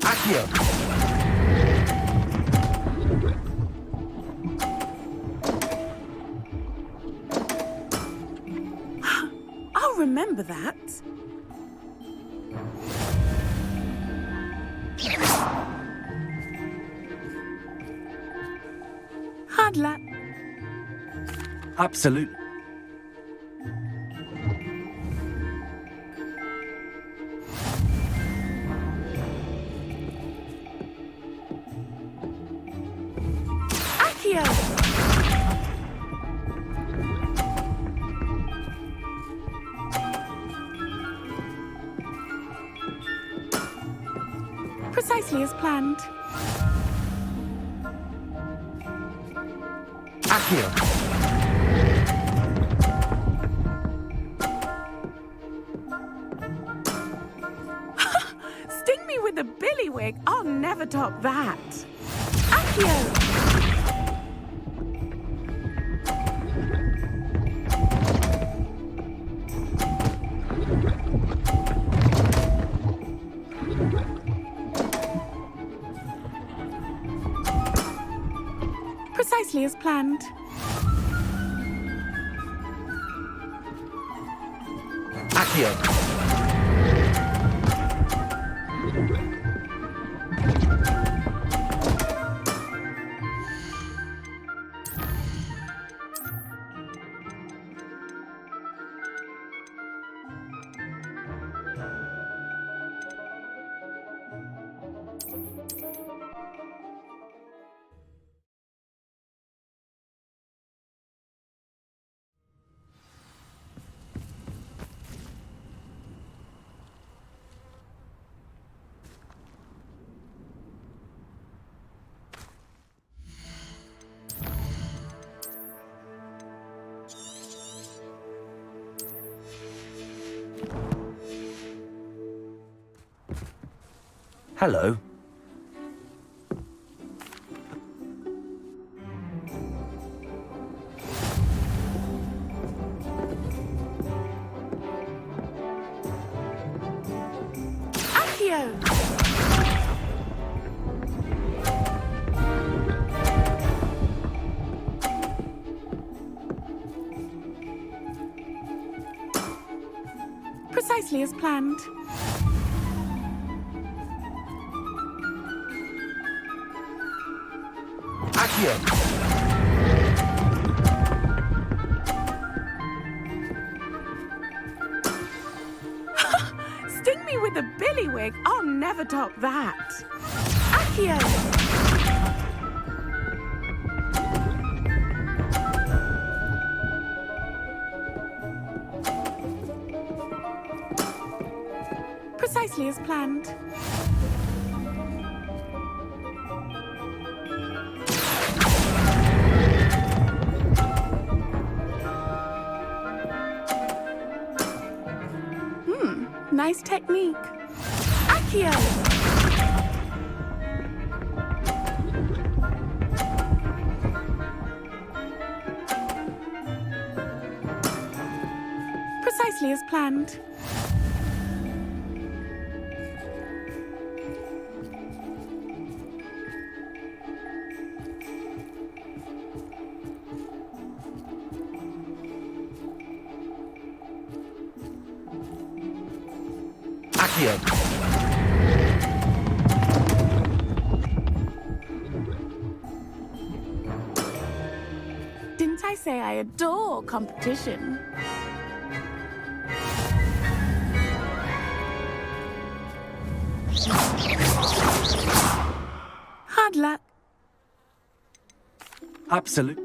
Accio! I'll remember that. Hard luck. Absolutely. Accio! Precisely as planned. Accio! Sting me with a billywig. I'll never top that. Accio! Precisely as planned. Accio! Hello. Accio! Precisely as planned. Accio! Sting me with a billywig? I'll never top that. Accio! Precisely as planned. Nice technique. Accio! Precisely as planned. Accio! Didn't I say I adore competition? Hard luck. Absolute.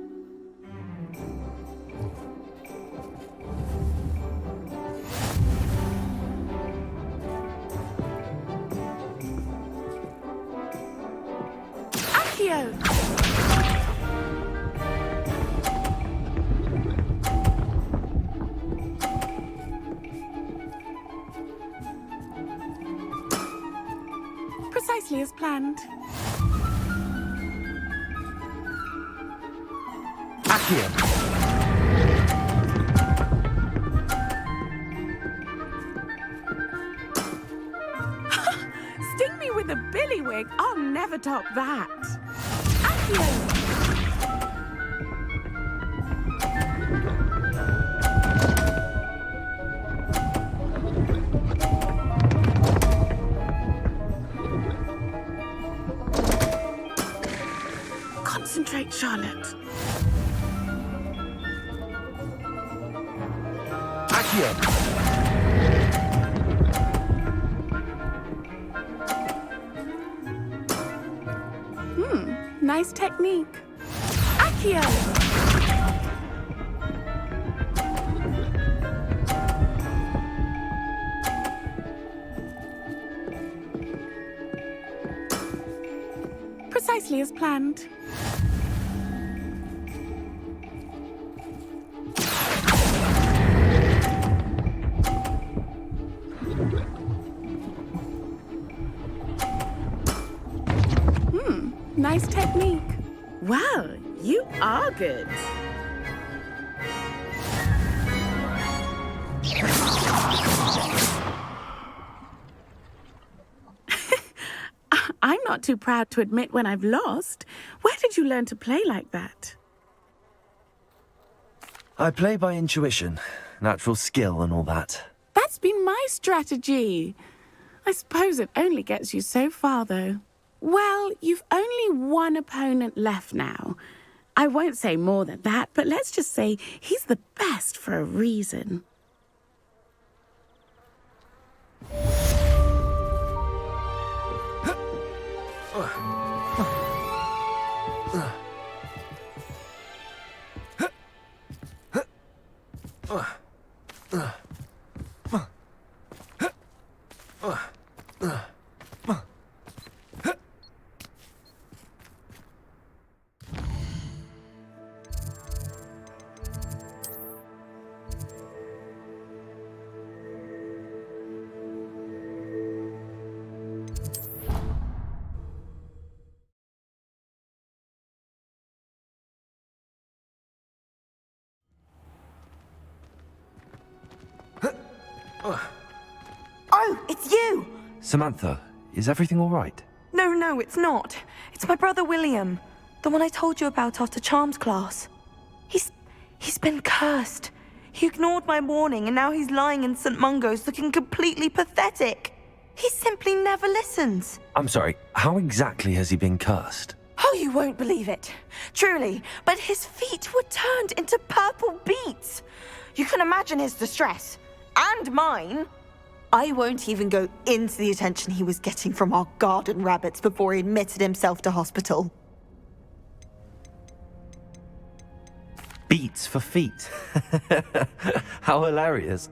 Accio! Precisely as planned. Accio! Sting me with a billywig? I'll never top that. Accio! Concentrate, Charlotte. Accio! Nice technique. Accio! Precisely as planned. Nice technique. Well, you are good. I'm not too proud to admit when I've lost. Where did you learn to play like that? I play by intuition, natural skill and all that. That's been my strategy. I suppose it only gets you so far, though. Well, you've only one opponent left now. I won't say more than that, but let's just say he's the best for a reason. Oh, it's you! Samantha, is everything all right? No, it's not. It's my brother William. The one I told you about after charms class. He's been cursed. He ignored my warning and now he's lying in St. Mungo's looking completely pathetic. He simply never listens. I'm sorry, how exactly has he been cursed? Oh, you won't believe it. Truly, but his feet were turned into purple beets. You can imagine his distress. And mine. I won't even go into the attention he was getting from our garden rabbits before he admitted himself to hospital. Beats for feet. How hilarious.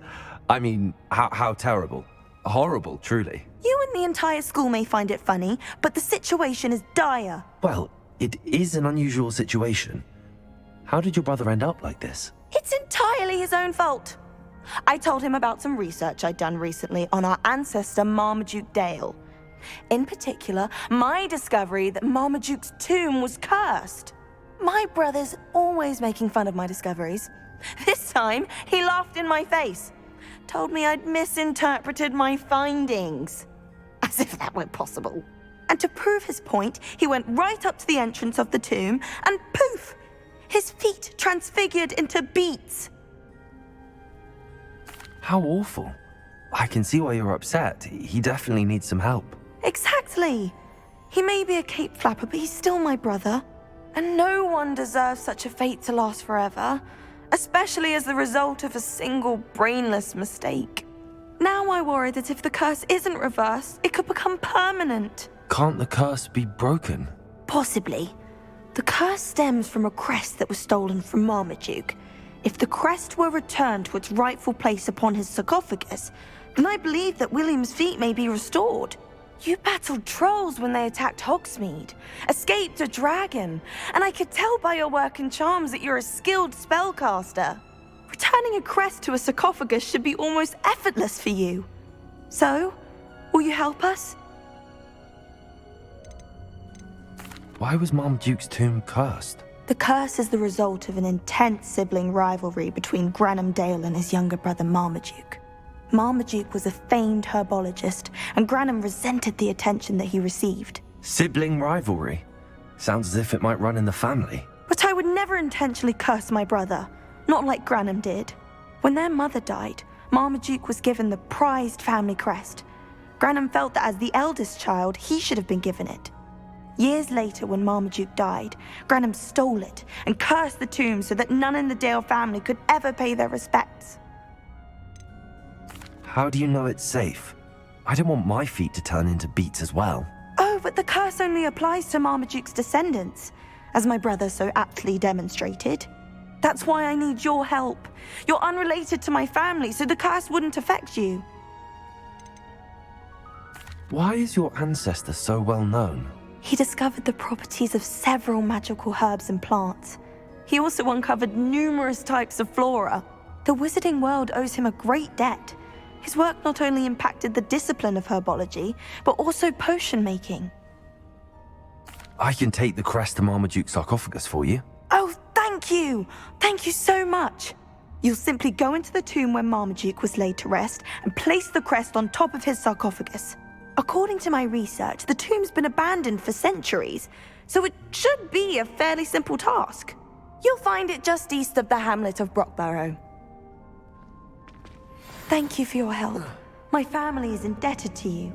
I mean, how terrible. Horrible, truly. You and the entire school may find it funny, but the situation is dire. Well, it is an unusual situation. How did your brother end up like this? It's entirely his own fault. I told him about some research I'd done recently on our ancestor Marmaduke Dale. In particular, my discovery that Marmaduke's tomb was cursed. My brother's always making fun of my discoveries. This time, he laughed in my face. Told me I'd misinterpreted my findings. As if that were possible. And to prove his point, he went right up to the entrance of the tomb and poof! His feet transfigured into beets. How awful. I can see why you're upset. He definitely needs some help. Exactly. He may be a cape flapper, but he's still my brother. And no one deserves such a fate to last forever, especially as the result of a single brainless mistake. Now I worry that if the curse isn't reversed, it could become permanent. Can't the curse be broken? Possibly. The curse stems from a crest that was stolen from Marmaduke. If the crest were returned to its rightful place upon his sarcophagus, then I believe that William's feet may be restored. You battled trolls when they attacked Hogsmeade, escaped a dragon, and I could tell by your work and charms that you're a skilled spellcaster. Returning a crest to a sarcophagus should be almost effortless for you. So, will you help us? Why was Marmaduke's tomb cursed? The curse is the result of an intense sibling rivalry between Granham Dale and his younger brother Marmaduke. Marmaduke was a famed herbologist, and Granham resented the attention that he received. Sibling rivalry? Sounds as if it might run in the family. But I would never intentionally curse my brother, not like Granham did. When their mother died, Marmaduke was given the prized family crest. Granham felt that as the eldest child, he should have been given it. Years later, when Marmaduke died, Granham stole it and cursed the tomb so that none in the Dale family could ever pay their respects. How do you know it's safe? I don't want my feet to turn into beets as well. Oh, but the curse only applies to Marmaduke's descendants, as my brother so aptly demonstrated. That's why I need your help. You're unrelated to my family, so the curse wouldn't affect you. Why is your ancestor so well known? He discovered the properties of several magical herbs and plants. He also uncovered numerous types of flora. The wizarding world owes him a great debt. His work not only impacted the discipline of herbology, but also potion making. I can take the crest to Marmaduke's sarcophagus for you. Oh, thank you! Thank you so much! You'll simply go into the tomb where Marmaduke was laid to rest and place the crest on top of his sarcophagus. According to my research, the tomb's been abandoned for centuries, so it should be a fairly simple task. You'll find it just east of the hamlet of Brockborough. Thank you for your help. My family is indebted to you.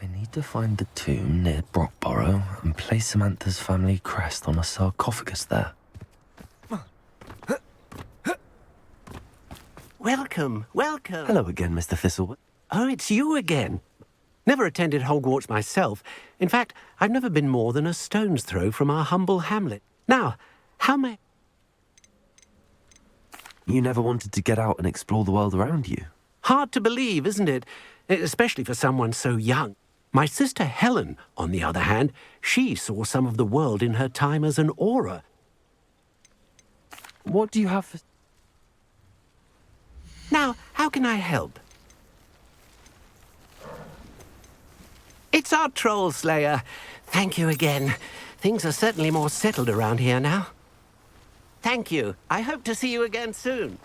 I need to find the tomb near Brockborough and place Samantha's family crest on a sarcophagus there. Welcome, welcome. Hello again, Mr. Thistlewood. Oh, it's you again. Never attended Hogwarts myself. In fact, I've never been more than a stone's throw from our humble hamlet. Now, how may... You never wanted to get out and explore the world around you? Hard to believe, isn't it? Especially for someone so young. My sister Helen, on the other hand, she saw some of the world in her time as an aura. What do you have for... Now, how can I help? It's our troll slayer. Thank you again. Things are certainly more settled around here now. Thank you. I hope to see you again soon.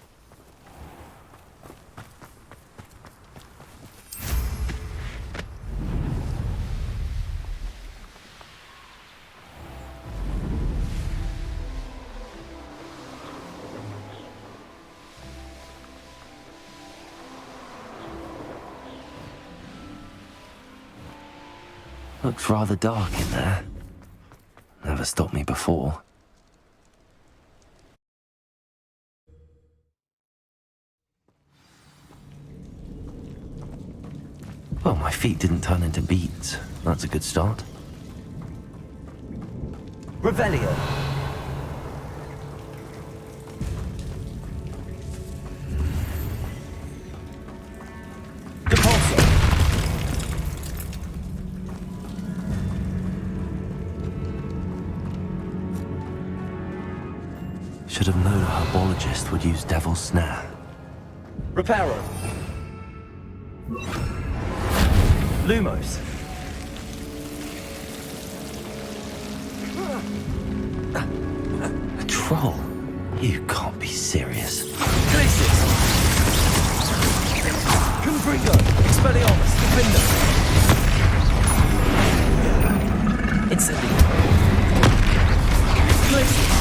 Looks rather dark in there. Never stopped me before. Well, my feet didn't turn into beads. That's a good start. Revelio. Depulso. Should have known a herbologist would use Devil's Snare. Reparo. Lumos. A troll? You can't be serious. Glacis. Confringo. Expelliarmus. Defender. Incendio. Glacis.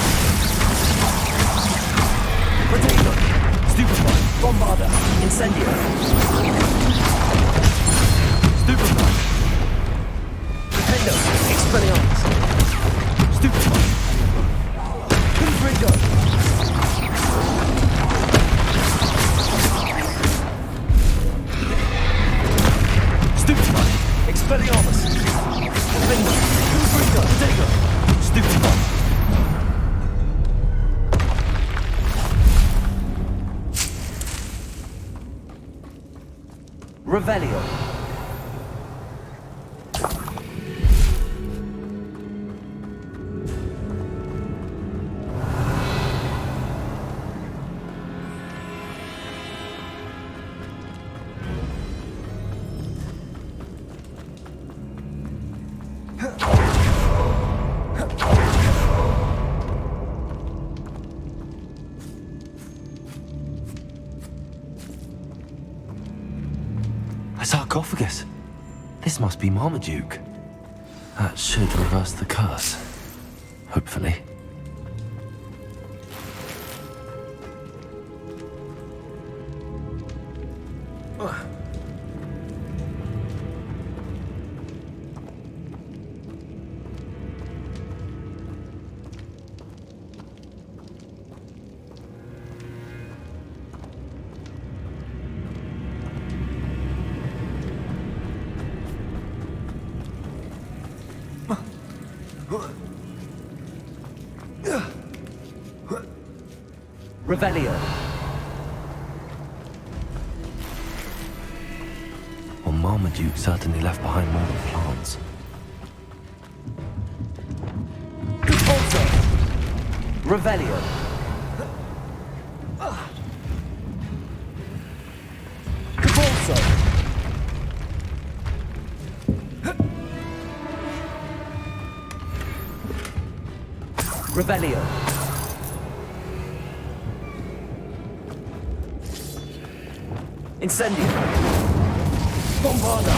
Potato. Stupefy. Bombarda. Incendio. Stupefy. Defendo. Expelliarmus. Stupefy. Confringo. Stupefy. Expelliarmus. Defendo. Confringo. Potato. Stupefy. Revelio. A sarcophagus. This must be Marmaduke. That should reverse the curse. Hopefully. Revelio. Well, Marmaduke certainly left behind more than plants. Depulso. Revelio. Depulso. Revelio. Incendio. Bombarda.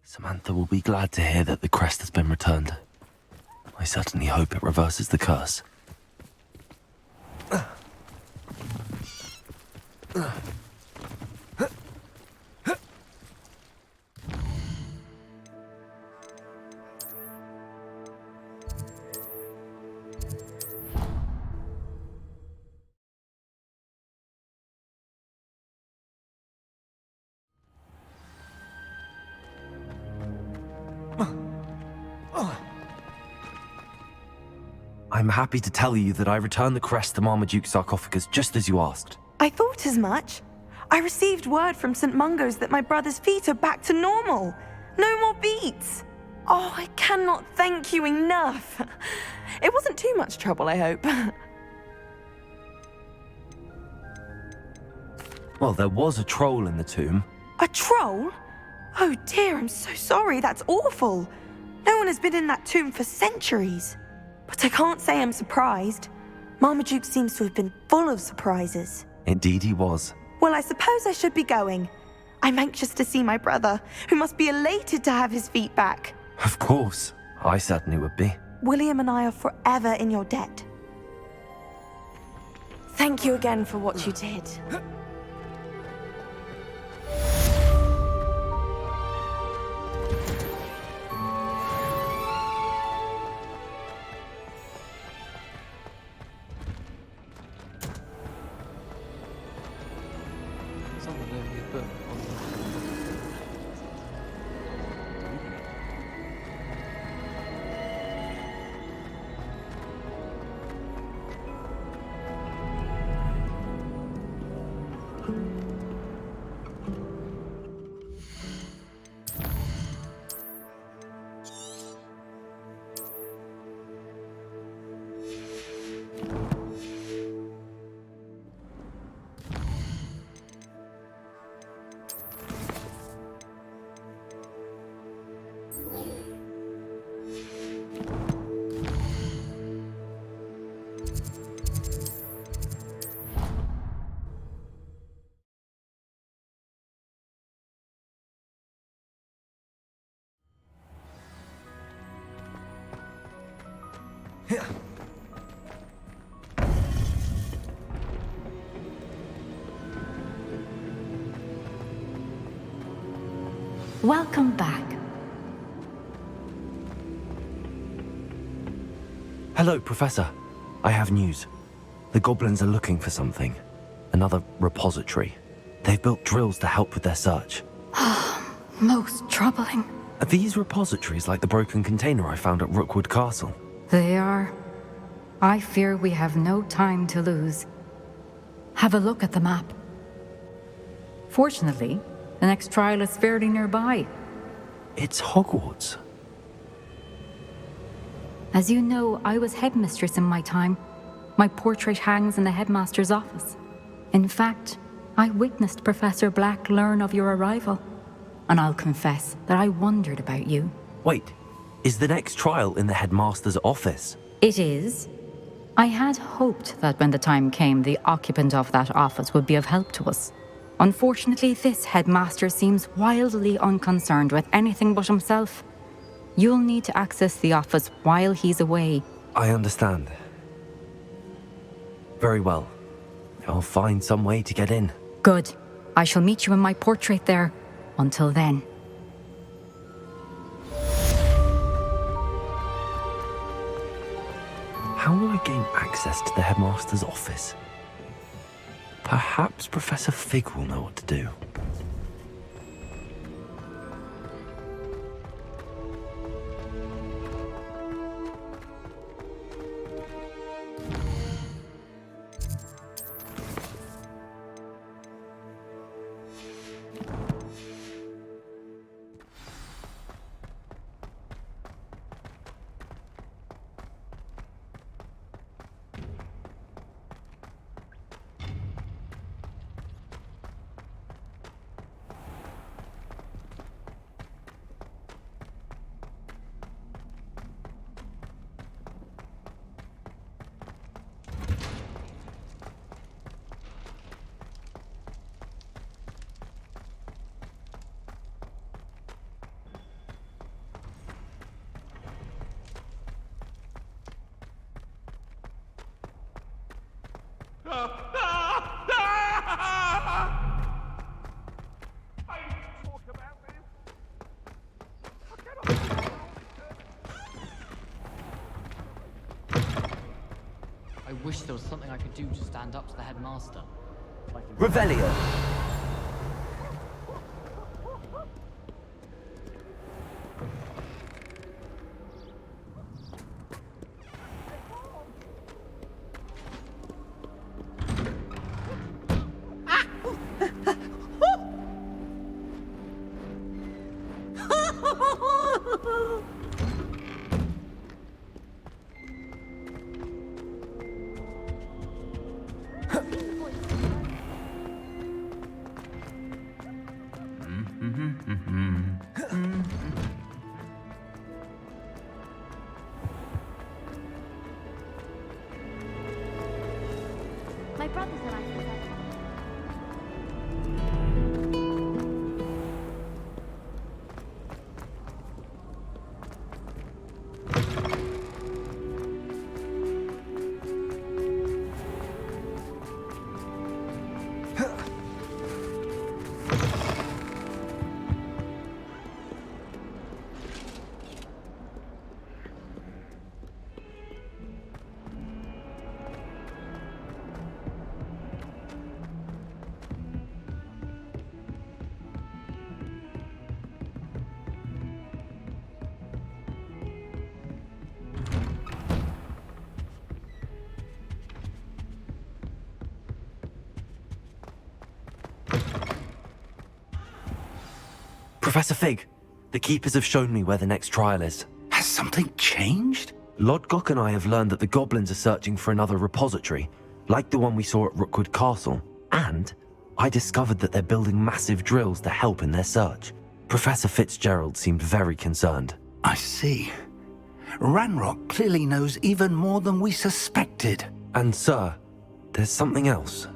Samantha will be glad to hear that the crest has been returned. I certainly hope it reverses the curse. I'm happy to tell you that I returned the crest to Marmaduke's sarcophagus just as you asked. I thought as much. I received word from St. Mungo's that my brother's feet are back to normal. No more beats. Oh, I cannot thank you enough. It wasn't too much trouble, I hope. Well, there was a troll in the tomb. A troll? Oh dear, I'm so sorry. That's awful. No has been in that tomb for centuries. But I can't say I'm surprised. Marmaduke seems to have been full of surprises. Indeed he was. Well, I suppose I should be going. I'm anxious to see my brother, who must be elated to have his feet back. Of course. I certainly would be. William and I are forever in your debt. Thank you again for what you did. Welcome back. Hello, Professor. I have news. The goblins are looking for something. Another repository. They've built drills to help with their search. Most troubling. Are these repositories like the broken container I found at Rookwood Castle? They are. I fear we have no time to lose. Have a look at the map. Fortunately, the next trial is fairly nearby. It's Hogwarts. As you know, I was headmistress in my time. My portrait hangs in the headmaster's office. In fact, I witnessed Professor Black learn of your arrival. And I'll confess that I wondered about you. Wait, is the next trial in the headmaster's office? It is. I had hoped that when the time came, the occupant of that office would be of help to us. Unfortunately, this headmaster seems wildly unconcerned with anything but himself. You'll need to access the office while he's away. I understand. Very well. I'll find some way to get in. Good. I shall meet you in my portrait there. Until then. How will I gain access to the headmaster's office? Perhaps Professor Fig will know what to do. I wish there was something I could do to stand up to the headmaster. Revelio! brother said I could. Professor Fig, the Keepers have shown me where the next trial is. Has something changed? Lodgok and I have learned that the goblins are searching for another repository, like the one we saw at Rookwood Castle. And I discovered that they're building massive drills to help in their search. Professor Fitzgerald seemed very concerned. I see. Ranrock clearly knows even more than we suspected. And sir, there's something else.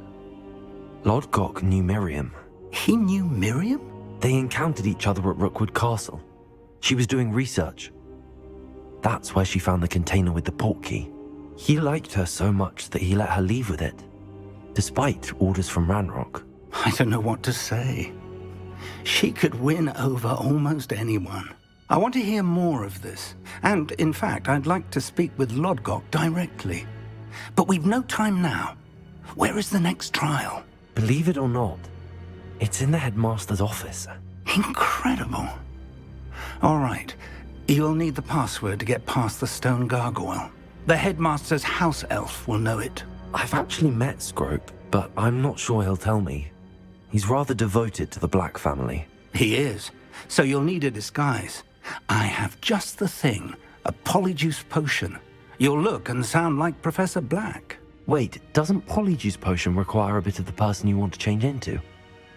Lodgok knew Miriam. He knew Miriam? They encountered each other at Rookwood Castle. She was doing research. That's where she found the container with the portkey. He liked her so much that he let her leave with it, despite orders from Ranrock. I don't know what to say. She could win over almost anyone. I want to hear more of this. And, in fact, I'd like to speak with Lodgok directly. But we've no time now. Where is the next trial? Believe it or not, it's in the headmaster's office. Incredible. All right. You'll need the password to get past the stone gargoyle. The headmaster's house elf will know it. I've actually met Scrope, but I'm not sure he'll tell me. He's rather devoted to the Black family. He is. So you'll need a disguise. I have just the thing. A polyjuice potion. You'll look and sound like Professor Black. Wait, doesn't polyjuice potion require a bit of the person you want to change into?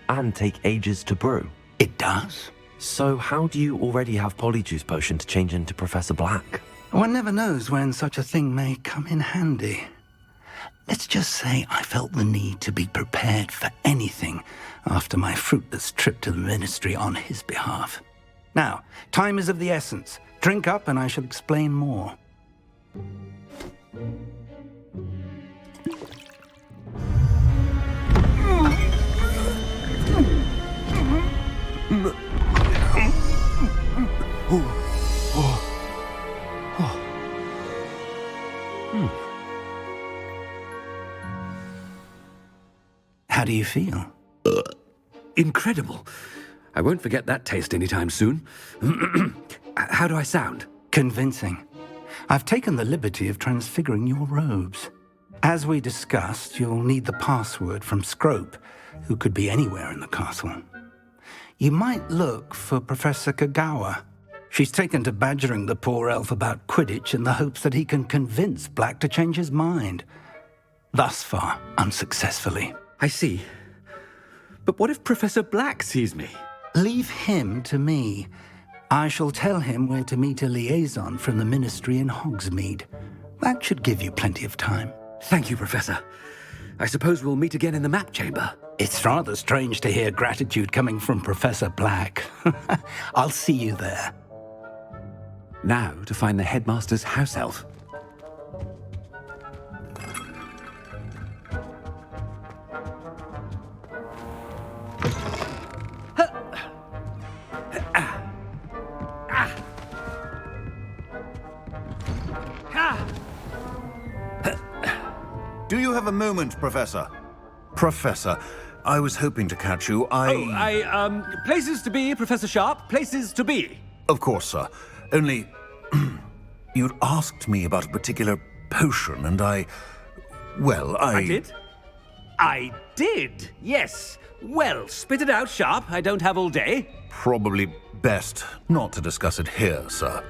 And take ages to brew? It does. So how do you already have polyjuice potion to change into Professor Black? One never knows when such a thing may come in handy. Let's just say I felt the need to be prepared for anything after my fruitless trip to the ministry on his behalf. Now, time is of the essence. Drink up and I shall explain more. How do you feel? Incredible. I won't forget that taste anytime soon. How do I sound? Convincing. I've taken the liberty of transfiguring your robes. As we discussed, you'll need the password from Scrope, who could be anywhere in the castle. You might look for Professor Kagawa. She's taken to badgering the poor elf about Quidditch in the hopes that he can convince Black to change his mind. Thus far, unsuccessfully. I see. But what if Professor Black sees me? Leave him to me. I shall tell him where to meet a liaison from the ministry in Hogsmeade. That should give you plenty of time. Thank you, Professor. I suppose we'll meet again in the map chamber. It's rather strange to hear gratitude coming from Professor Black. I'll see you there. Now to find the headmaster's house elf. Do you have a moment, Professor? Professor, I was hoping to catch you. Places to be, Professor Sharp. Places to be. Of course, sir. Only, you'd asked me about a particular potion, and I did? I did, yes. Well, spit it out, Sharp. I don't have all day. Probably best not to discuss it here, sir.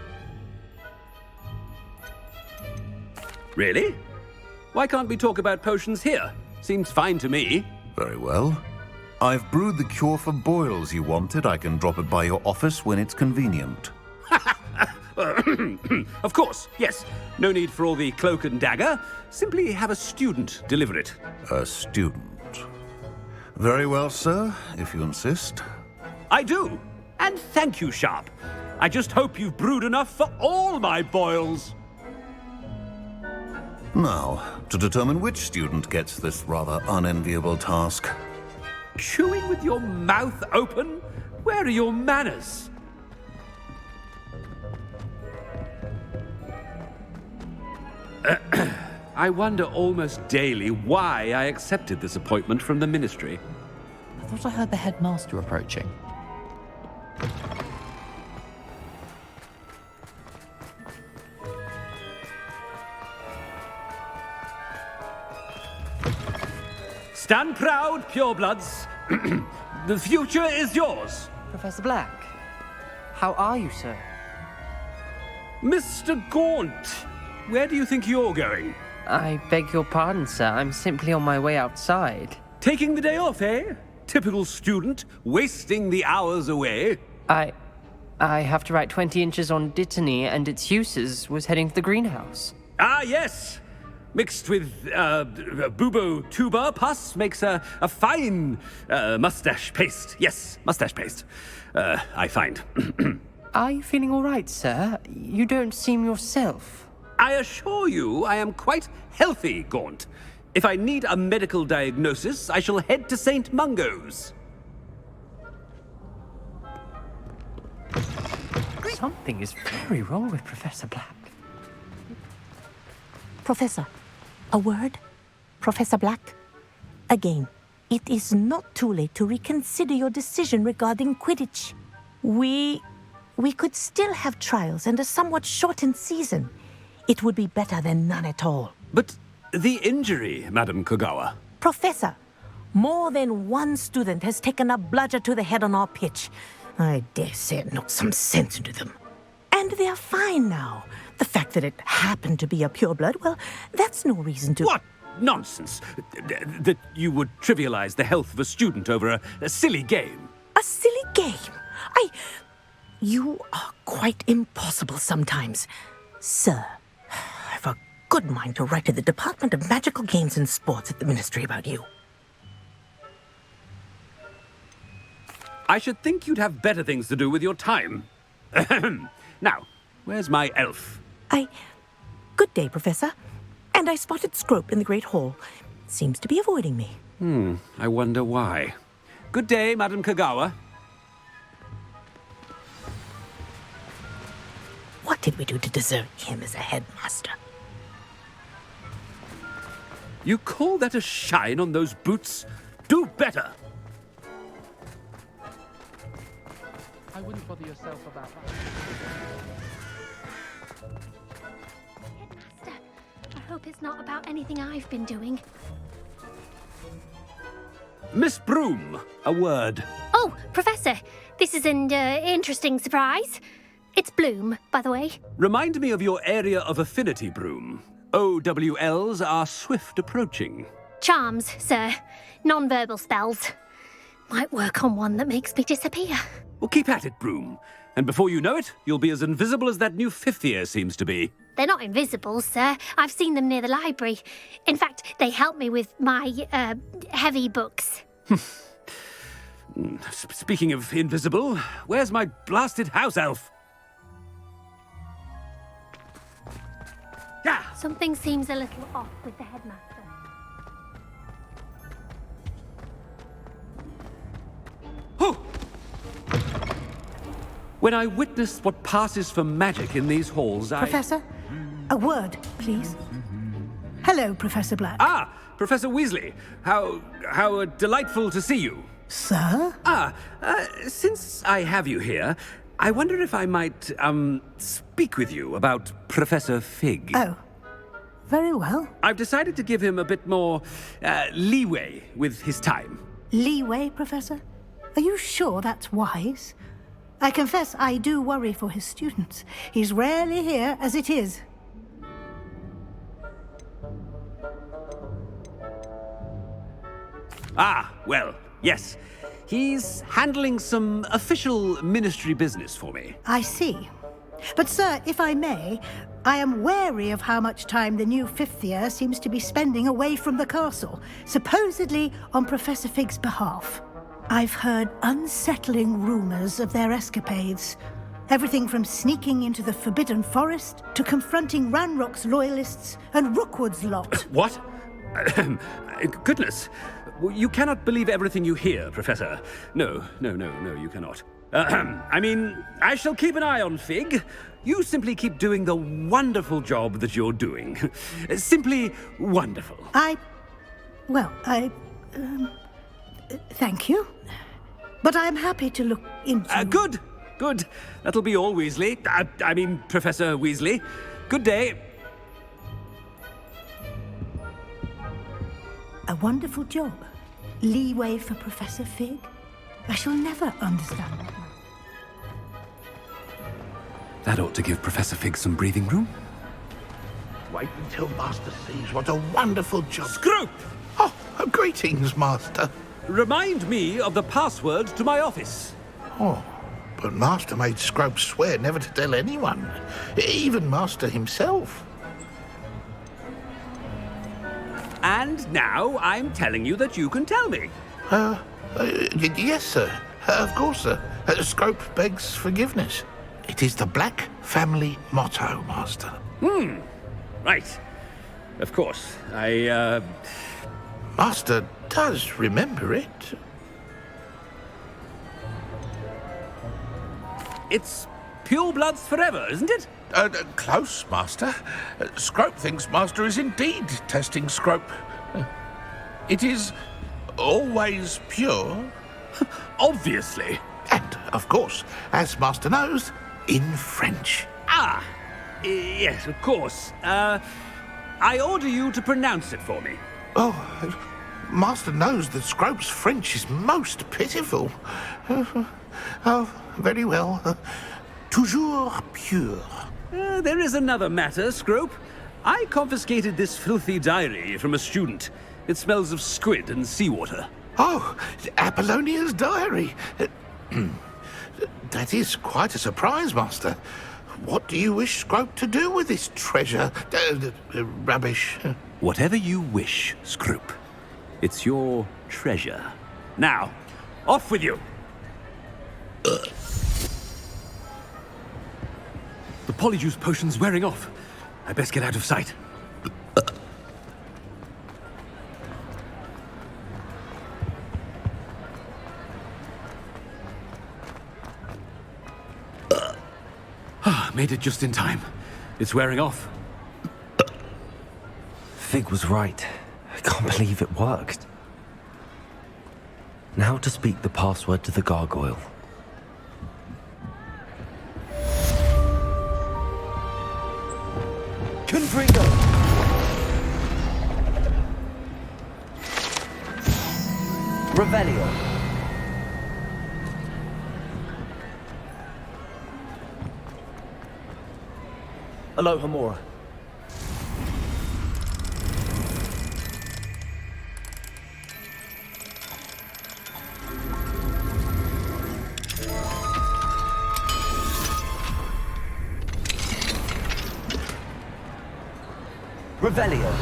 Really? Why can't we talk about potions here? Seems fine to me. Very well. I've brewed the cure for boils you wanted. I can drop it by your office when it's convenient. Of course, yes. No need for all the cloak and dagger. Simply have a student deliver it. A student. Very well, sir, if you insist. I do. And thank you, Sharp. I just hope you've brewed enough for all my boils. Now, to determine which student gets this rather unenviable task. Chewing with your mouth open? Where are your manners? I wonder almost daily why I accepted this appointment from the Ministry. I thought I heard the headmaster approaching. Stand proud, purebloods. The future is yours. Professor Black, how are you, sir? Mr. Gaunt, where do you think you're going? I beg your pardon, sir. I'm simply on my way outside. Taking the day off, eh? Typical student, wasting the hours away. I have to write 20 inches on Dittany and its uses. Was heading to the greenhouse. Ah, yes. Mixed with bubo tuber pus makes a fine mustache paste. Yes, mustache paste. I find. Are you feeling all right, sir? You don't seem yourself. I assure you I am quite healthy, Gaunt. If I need a medical diagnosis, I shall head to St. Mungo's. Something is very wrong with Professor Black. Professor, a word? Professor Black? Again, it is not too late to reconsider your decision regarding Quidditch. We could still have trials and a somewhat shortened season. It would be better than none at all. But the injury, Madam Kogawa. Professor, more than one student has taken a bludger to the head on our pitch. I dare say it knocked some sense into them. And they're fine now. The fact that it happened to be a pureblood, well, that's no reason to... What nonsense! That you would trivialize the health of a student over a silly game. A silly game? You are quite impossible sometimes. Sir, I've a good mind to write to the Department of Magical Games and Sports at the Ministry about you. I should think you'd have better things to do with your time. Now, where's my elf? Good day, Professor. And I spotted Scrope in the Great Hall. Seems to be avoiding me. I wonder why. Good day, Madam Kogawa. What did we do to deserve him as a headmaster? You call that a shine on those boots? Do better! I wouldn't bother yourself about that. Headmaster, I hope it's not about anything I've been doing. Miss Broom, a word. Oh, Professor, this is an interesting surprise. It's Bloom, by the way. Remind me of your area of affinity, Broom. OWLs are swift approaching. Charms, sir. Non-verbal spells. Might work on one that makes me disappear. Well, keep at it, Broom. And before you know it, you'll be as invisible as that new fifth year seems to be. They're not invisible, sir. I've seen them near the library. In fact, they help me with my, heavy books. Speaking of invisible, where's my blasted house elf? Yeah. Something seems a little off with the headmaster. When I witness what passes for magic in these halls, Professor, a word, please. Hello, Professor Black. Ah, Professor Weasley. How delightful to see you. Sir? Since I have you here, I wonder if I might, speak with you about Professor Fig. Oh, very well. I've decided to give him a bit more, leeway with his time. Leeway, Professor? Are you sure that's wise? I confess I do worry for his students. He's rarely here as it is. Ah, well, yes. He's handling some official ministry business for me. I see. But, sir, if I may, I am wary of how much time the new fifth year seems to be spending away from the castle, supposedly on Professor Fig's behalf. I've heard unsettling rumors of their escapades. Everything from sneaking into the Forbidden Forest to confronting Ranrock's loyalists and Rookwood's lot. What? Goodness. You cannot believe everything you hear, Professor. No, you cannot. I mean, I shall keep an eye on Fig. You simply keep doing the wonderful job that you're doing. Simply wonderful. Thank you. But I'm happy to look into... Good. That'll be all, Weasley. I mean, Professor Weasley. Good day. A wonderful job. Leeway for Professor Fig. I shall never understand that. That ought to give Professor Fig some breathing room. Wait until Master sees what a wonderful job... Scrope! Oh, greetings, Master. Remind me of the password to my office. Oh, but Master made Scrope swear never to tell anyone, even Master himself. And now I'm telling you that you can tell me. Yes, sir. Of course, sir. Scrope begs forgiveness. It is the Black family motto, Master. Right. Of course. Master does remember it. It's purebloods forever, isn't it? Close, Master. Scrope thinks Master is indeed testing Scrope. It is always pure. Obviously. And, of course, as Master knows, in French. Yes, of course. I order you to pronounce it for me. Oh, Master knows that Scrope's French is most pitiful. Oh, very well. Toujours pure. There is another matter, Scrope. I confiscated this filthy diary from a student. It smells of squid and seawater. Oh, Apollonia's diary. That is quite a surprise, Master. What do you wish Scrope to do with this treasure? Rubbish. Whatever you wish, Scrope. It's your treasure. Now, off with you. The polyjuice potion's wearing off. I best get out of sight. Made it just in time. It's wearing off. Fig was right. I can't believe it worked. Now to speak the password to the gargoyle. Confringo! Revelio! Alohomora. Revelio.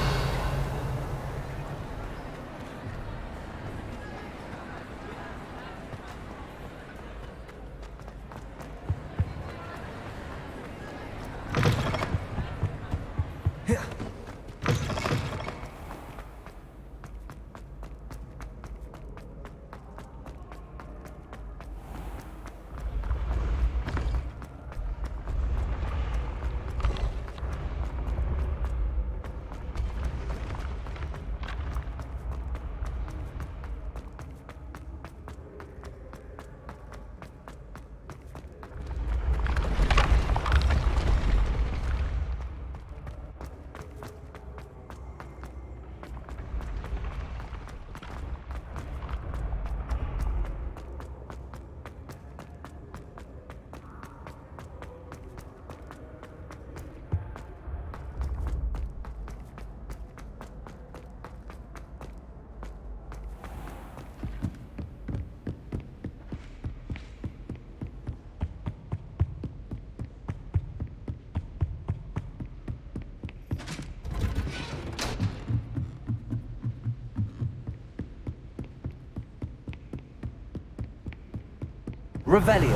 Revelio.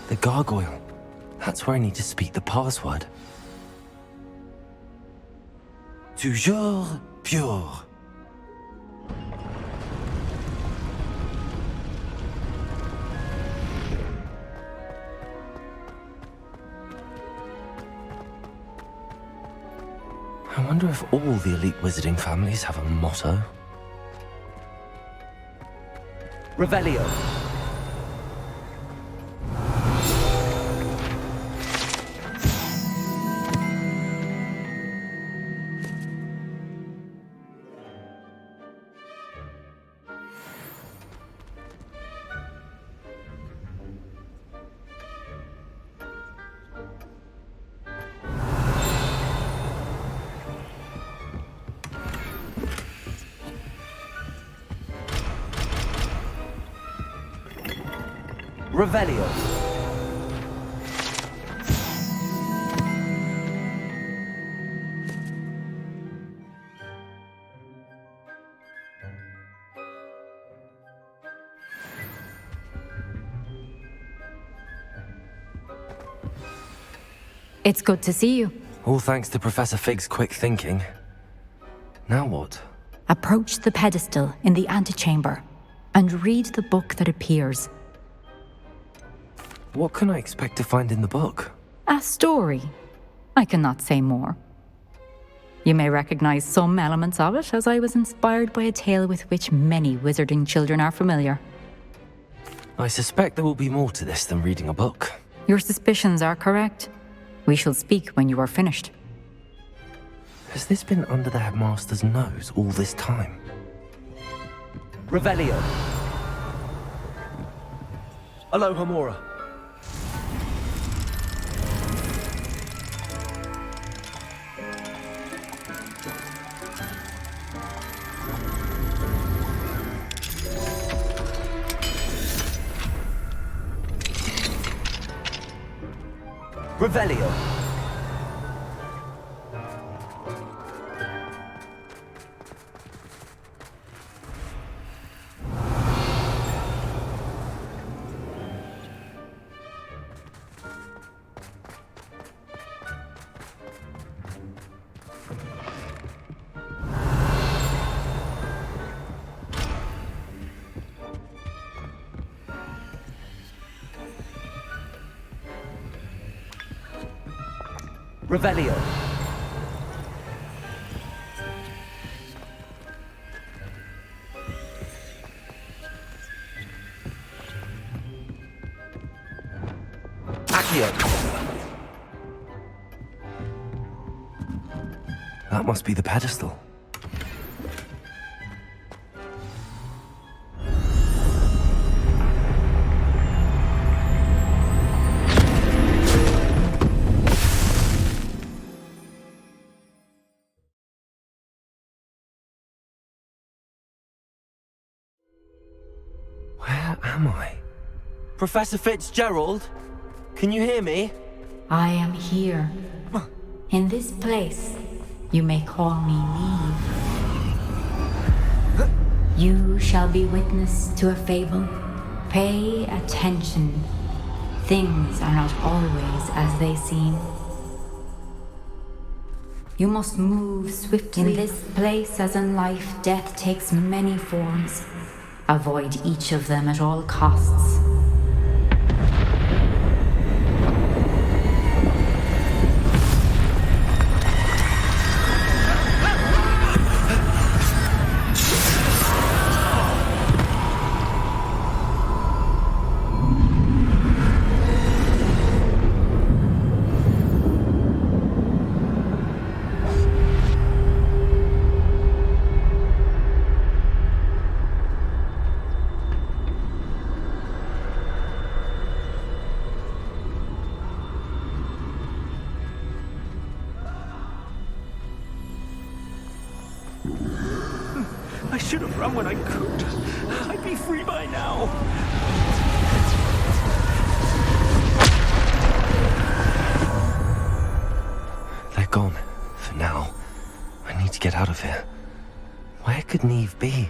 The gargoyle. That's where I need to speak the password. Toujours pure. I wonder if all the elite wizarding families have a motto. Revelio. Revelio. It's good to see you. All thanks to Professor Fig's quick thinking. Now what? Approach the pedestal in the antechamber and read the book that appears. What can I expect to find in the book? A story. I cannot say more. You may recognize some elements of it, as I was inspired by a tale with which many wizarding children are familiar. I suspect there will be more to this than reading a book. Your suspicions are correct. We shall speak when you are finished. Has this been under the headmaster's nose all this time? Revelio. Aloha Mora. Revelio. Revelio. Accio. That must be the pedestal. Where am I? Professor Fitzgerald? Can you hear me? I am here. In this place, you may call me Neve. You shall be witness to a fable. Pay attention. Things are not always as they seem. You must move swiftly. In this place, as in life, death takes many forms. Avoid each of them at all costs. run when I could. I'd be free by now. They're gone. For now. I need to get out of here. Where could Neve be?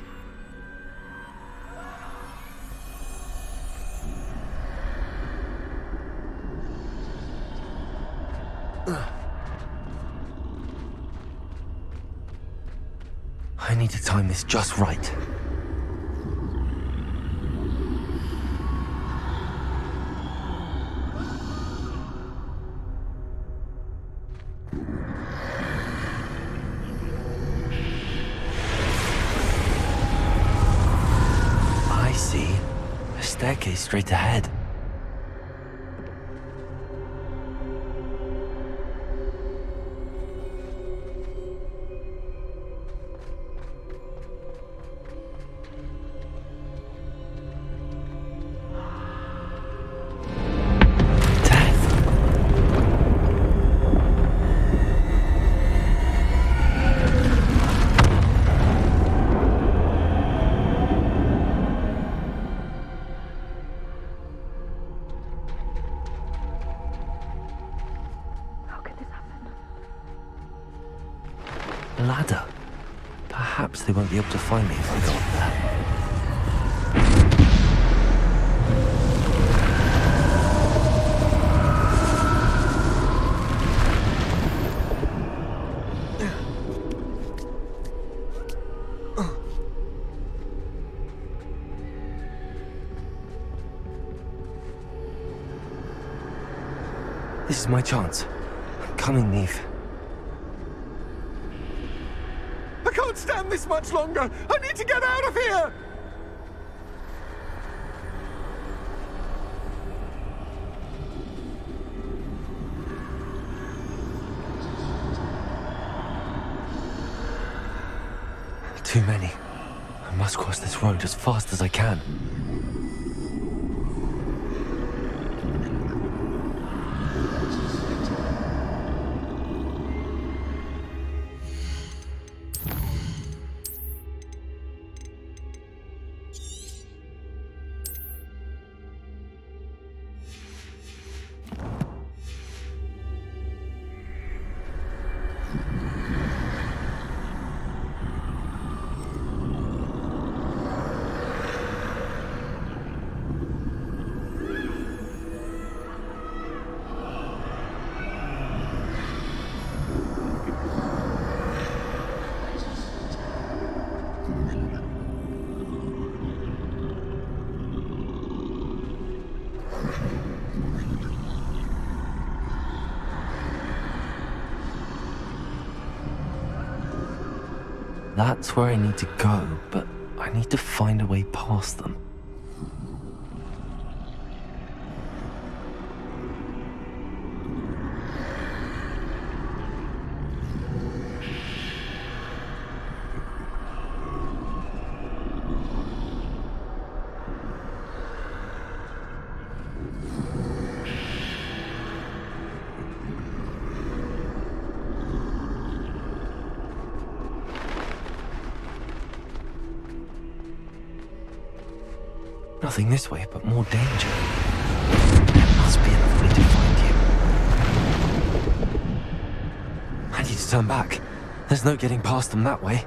I need to time this just right. I see. A staircase straight ahead. Ladder. Perhaps they won't be able to find me if I go up there. This is my chance. I'm coming, Neve. I can't stand this much longer! I need to get out of here! Too many. I must cross this road as fast as I can. That's where I need to go, but I need to find a way past them. Nothing this way, but more danger. There must be another way to find you. I need to turn back. There's no getting past them that way.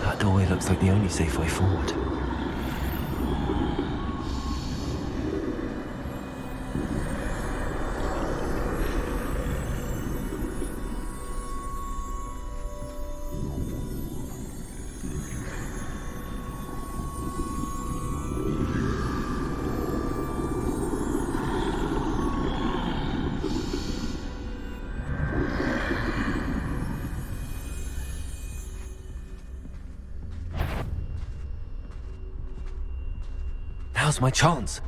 That doorway looks like the only safe way forward. Now's my chance.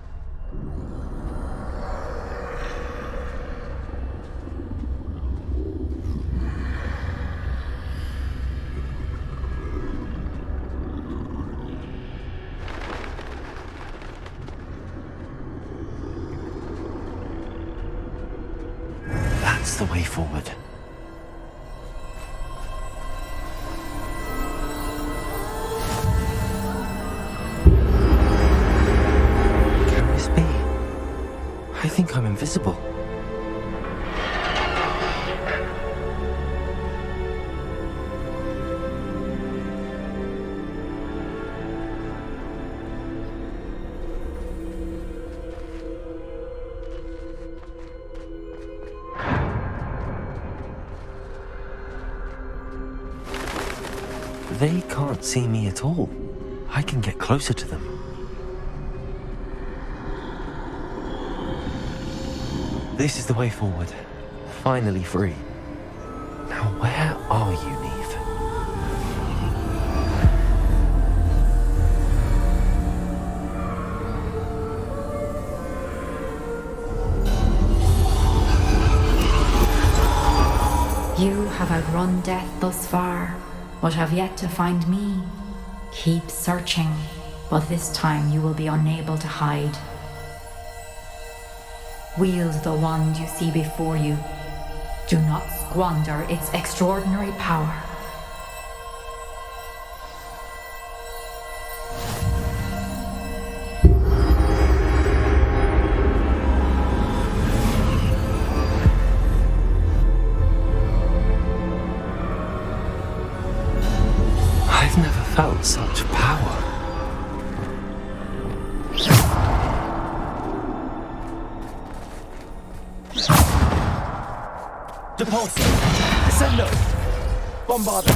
That's the way forward. Can this be? I think I'm invisible. They can't see me at all. I can get closer to them. This is the way forward. Finally free. Now where are you, Neve? You have outrun death thus far, but have yet to find me. Keep searching, but this time you will be unable to hide. Wield the wand you see before you. Do not squander its extraordinary power. I've never felt such power. Depulso! Descendo! Bombarda!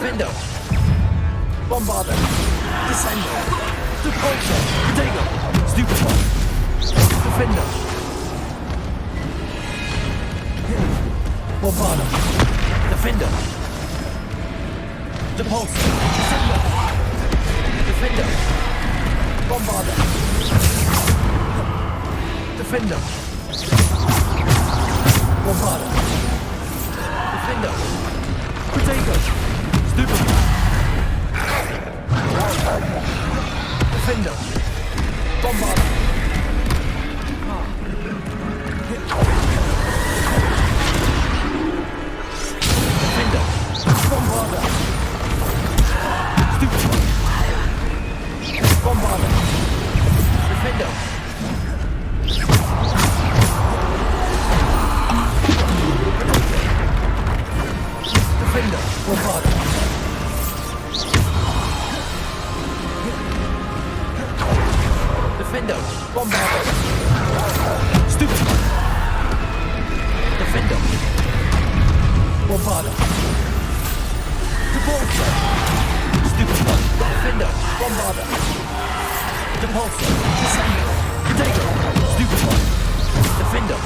Defender! Bombarder! Descender! Repulsor! Potato! Stupefy! Defender! Bombarder! Defender! Repulsor! Descender! Defender! Bombarder! Defender! Bombarder! Defender! Potato! Stupefy! Defender! Bombarder! Defender! Bombarder! Stupefy! Bombarder! Defender! Defender! Bombarder! Defender! Bombarder! Stupid! Defender! Bombarder! Repulsor! Stupid! Defender! Bombarder! Repulsor! Descender! Potato! Stupid! Defender!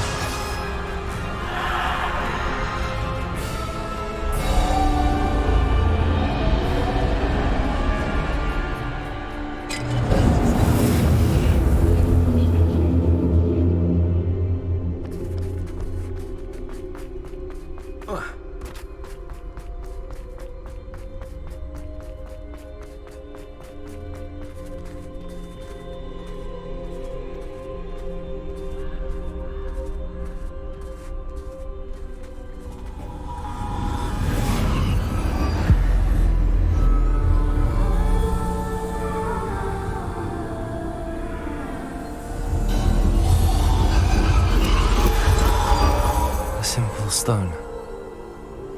Stone.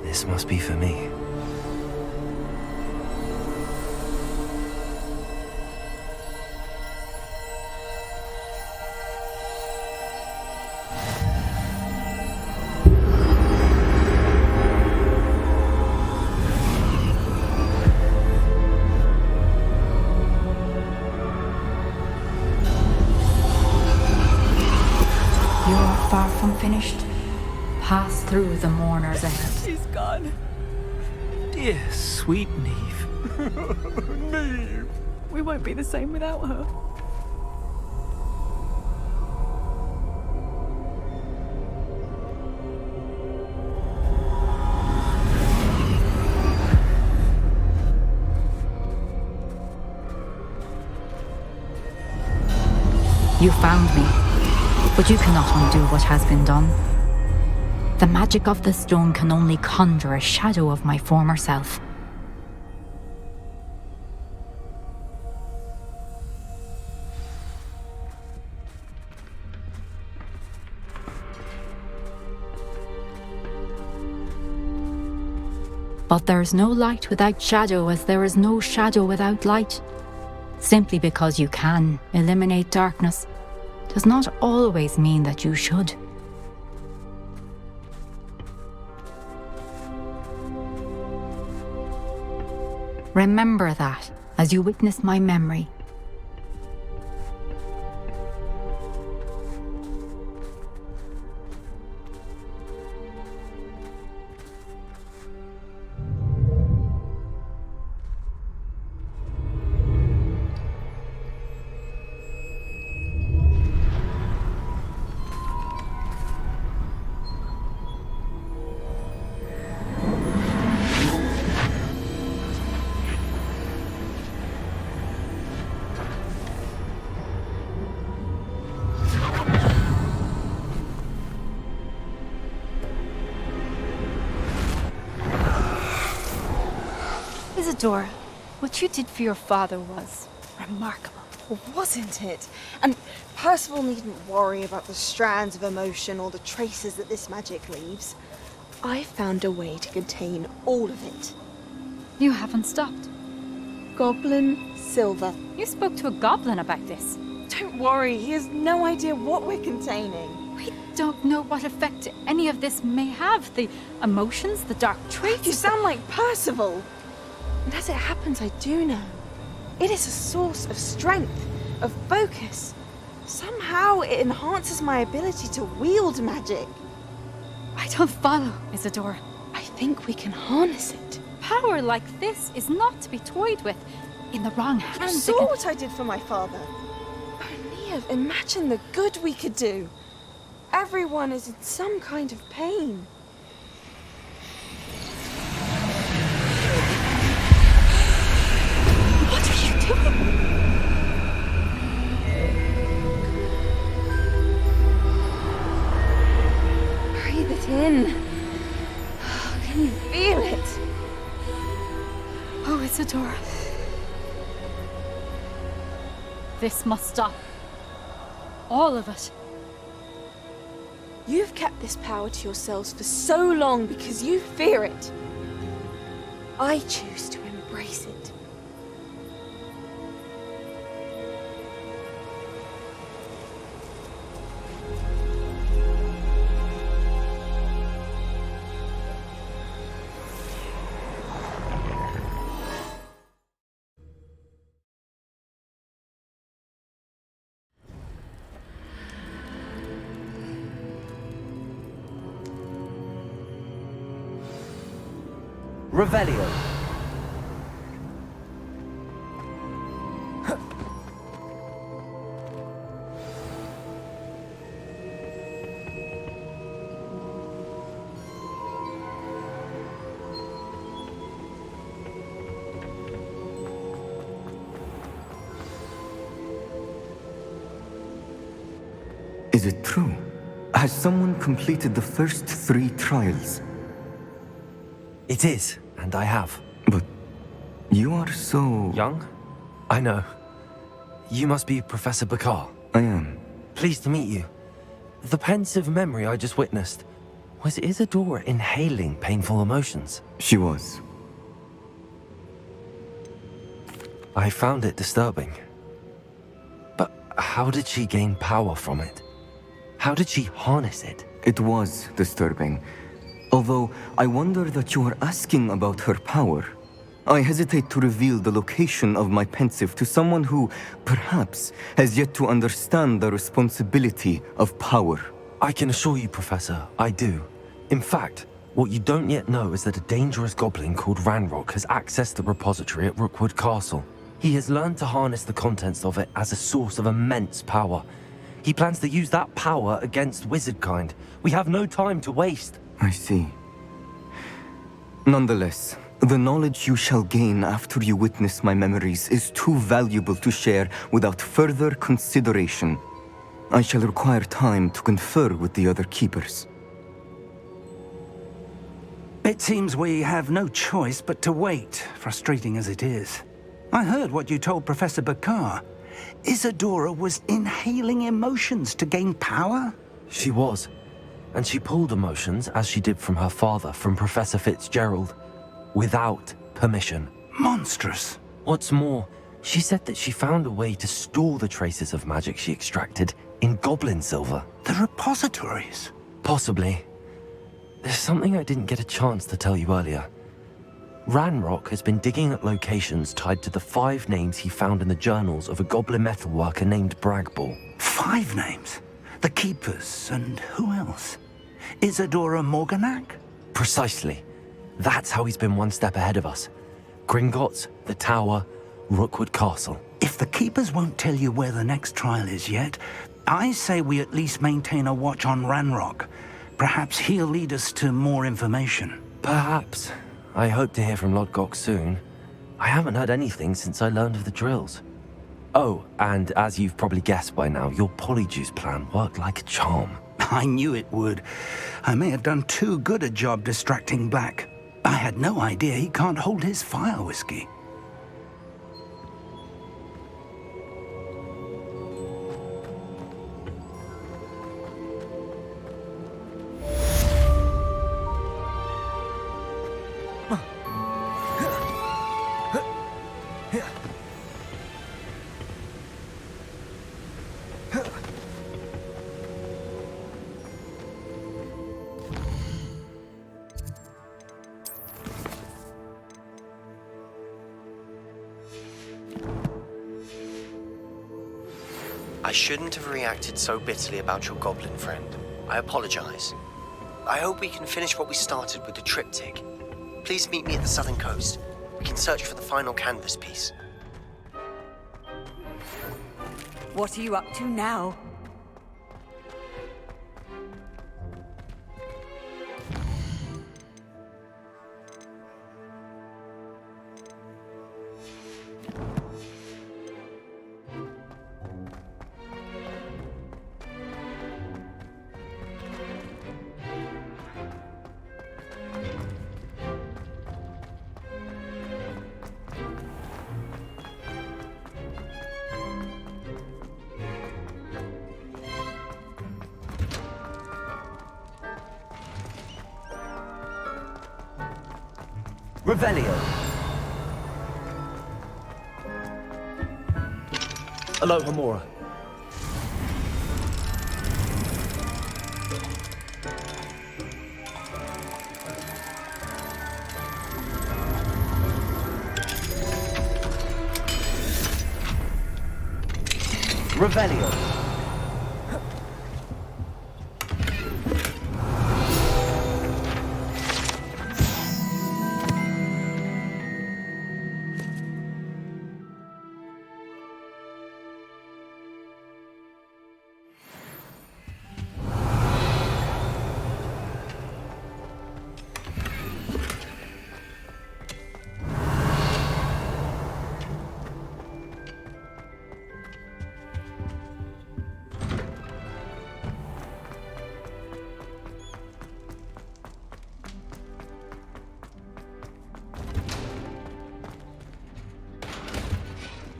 This must be for me. You are far from finished. Pass through the mourners ahead. She's gone. Dear, sweet Neve. Neve. We won't be the same without her. You found me, but you cannot undo what has been done. The magic of the stone can only conjure a shadow of my former self. But there is no light without shadow, as there is no shadow without light. Simply because you can eliminate darkness does not always mean that you should. Remember that as you witness my memory. Isadora, what you did for your father was remarkable. Wasn't it? And Percival needn't worry about the strands of emotion or the traces that this magic leaves. I found a way to contain all of it. You haven't stopped. Goblin Silver. You spoke to a goblin about this. Don't worry, he has no idea what we're containing. We don't know what effect any of this may have. The emotions, the dark traits. You sound like Percival. And as it happens, I do know. It is a source of strength, of focus. Somehow it enhances my ability to wield magic. I don't follow, Isadora. I think we can harness it. Power like this is not to be toyed with. In the wrong You hands, saw what I did for my father. Neve, imagine the good we could do. Everyone is in some kind of pain. What are you doing? Breathe it in. Can you feel it? Oh, Isadora. This must stop. All of it. You've kept this power to yourselves for so long because you fear it. I choose to embrace it. Revelio. Is it true? Has someone completed the first 3 trials? It is, and I have. But you are so... Young? I know. You must be Professor Bakar. I am. Pleased to meet you. The pensive memory I just witnessed, was Isadora inhaling painful emotions? She was. I found it disturbing. But how did she gain power from it? How did she harness it? It was disturbing. Although, I wonder that you are asking about her power. I hesitate to reveal the location of my pensive to someone who, perhaps, has yet to understand the responsibility of power. I can assure you, Professor, I do. In fact, what you don't yet know is that a dangerous goblin called Ranrock has accessed the repository at Rookwood Castle. He has learned to harness the contents of it as a source of immense power. He plans to use that power against wizardkind. We have no time to waste. I see. Nonetheless, the knowledge you shall gain after you witness my memories is too valuable to share without further consideration. I shall require time to confer with the other keepers. It seems we have no choice but to wait, frustrating as it is. I heard what you told Professor Bakar. Isadora was inhaling emotions to gain power? She was. And she pulled emotions, as she did from her father, from Professor Fitzgerald, without permission. Monstrous. What's more, she said that she found a way to store the traces of magic she extracted in goblin silver. The repositories? Possibly. There's something I didn't get a chance to tell you earlier. Ranrock has been digging at locations tied to the 5 names he found in the journals of a goblin metalworker named Bragball. 5 names? The Keepers, and who else? Isadora Morganac? Precisely. That's how he's been one step ahead of us. Gringotts, the Tower, Rookwood Castle. If the Keepers won't tell you where the next trial is yet, I say we at least maintain a watch on Ranrock. Perhaps he'll lead us to more information. Perhaps. I hope to hear from Lodgok soon. I haven't heard anything since I learned of the drills. Oh, and as you've probably guessed by now, your polyjuice plan worked like a charm. I knew it would. I may have done too good a job distracting Black. I had no idea he can't hold his fire whiskey. I shouldn't have reacted so bitterly about your goblin friend. I apologize. I hope we can finish what we started with the triptych. Please meet me at the southern coast. We can search for the final canvas piece. What are you up to now? Revelio. Aloha Mora. Revelio.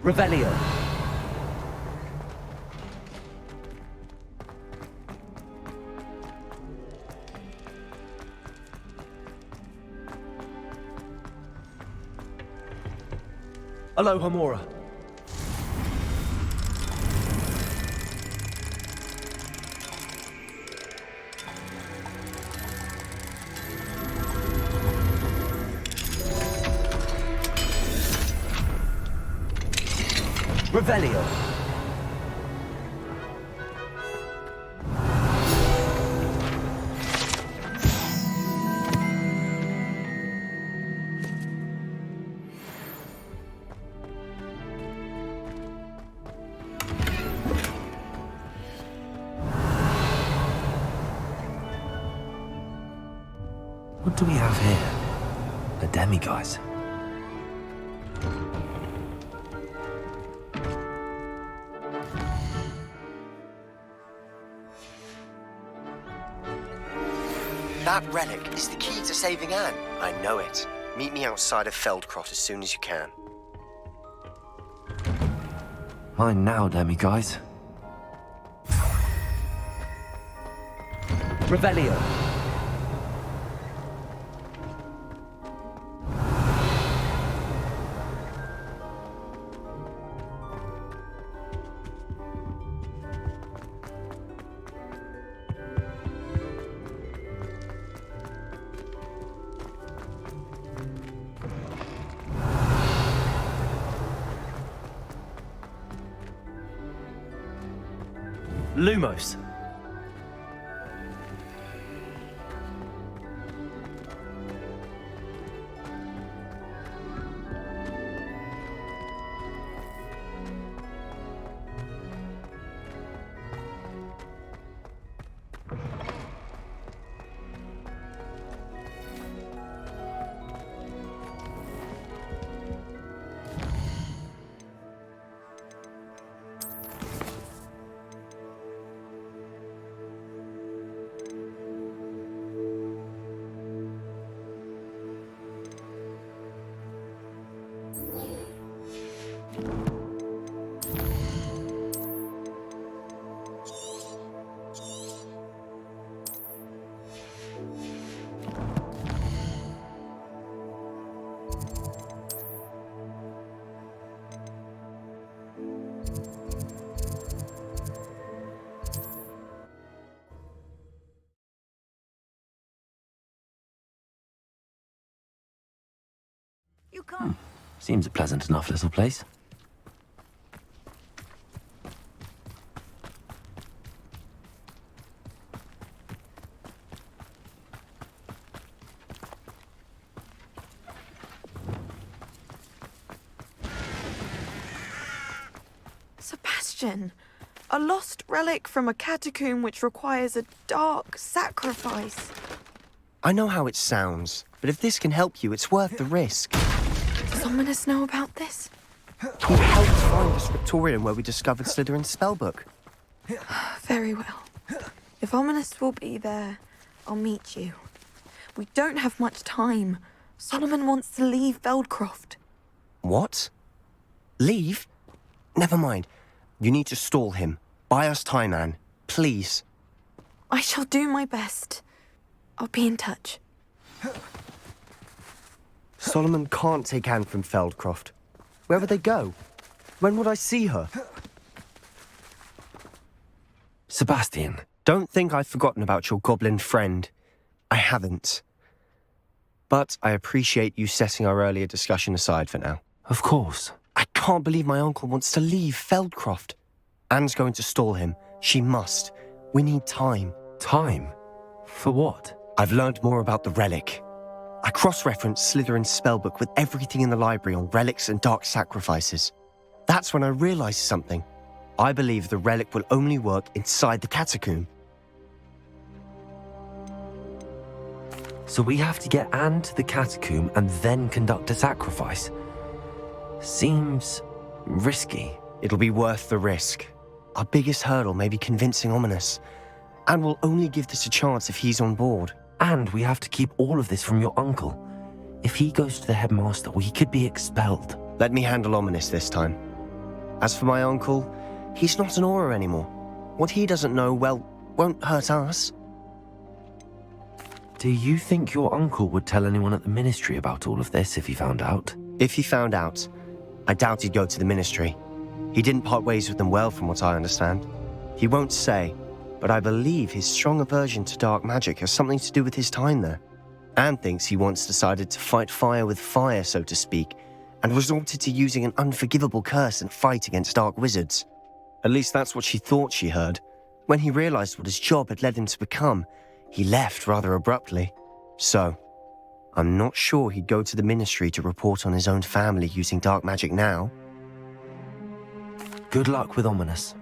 Revelio. Aloha Mora. Revelio. What do we have here? A demiguise. That relic is the key to saving Anne. I know it. Meet me outside of Feldcrot as soon as you can. Mine now, demiguise. Revelio. Lumos. Seems a pleasant enough little place. question. A lost relic from a catacomb which requires a dark sacrifice. I know how it sounds, but if this can help you, it's worth the risk. Does Ominous know about this? He helped find the scriptorium where we discovered Slytherin's spellbook. Very well. If Ominous will be there, I'll meet you. We don't have much time. Solomon wants to leave Feldcroft. What? Leave? Never mind. You need to stall him. Buy us time, Anne. Please. I shall do my best. I'll be in touch. Solomon can't take Anne from Feldcroft. Where would they go? When would I see her? Sebastian. Don't think I've forgotten about your goblin friend. I haven't. But I appreciate you setting our earlier discussion aside for now. Of course. I can't believe my uncle wants to leave Feldcroft. Anne's going to stall him. She must. We need time. Time? For what? I've learned more about the relic. I cross-referenced Slytherin's spellbook with everything in the library on relics and dark sacrifices. That's when I realized something. I believe the relic will only work inside the catacomb. So we have to get Anne to the catacomb and then conduct a sacrifice. Seems risky. It'll be worth the risk. Our biggest hurdle may be convincing Ominous. And we'll only give this a chance if he's on board. And we have to keep all of this from your uncle. If he goes to the headmaster, we could be expelled. Let me handle Ominous this time. As for my uncle, he's not an Auror anymore. What he doesn't know, well, won't hurt us. Do you think your uncle would tell anyone at the ministry about all of this if he found out? If he found out, I doubt he'd go to the ministry. He didn't part ways with them well, from what I understand. He won't say, but I believe his strong aversion to dark magic has something to do with his time there. Anne thinks he once decided to fight fire with fire, so to speak, and resorted to using an unforgivable curse and fight against dark wizards. At least that's what she thought she heard. When he realized what his job had led him to become, he left rather abruptly. So, I'm not sure he'd go to the ministry to report on his own family using dark magic now. Good luck with Ominous.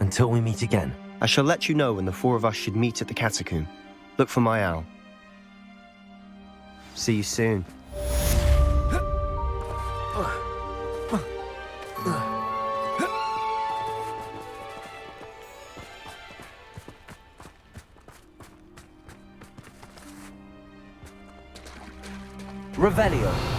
Until we meet again. I shall let you know when the four of us should meet at the catacomb. Look for my owl. See you soon. Revelio.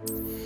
you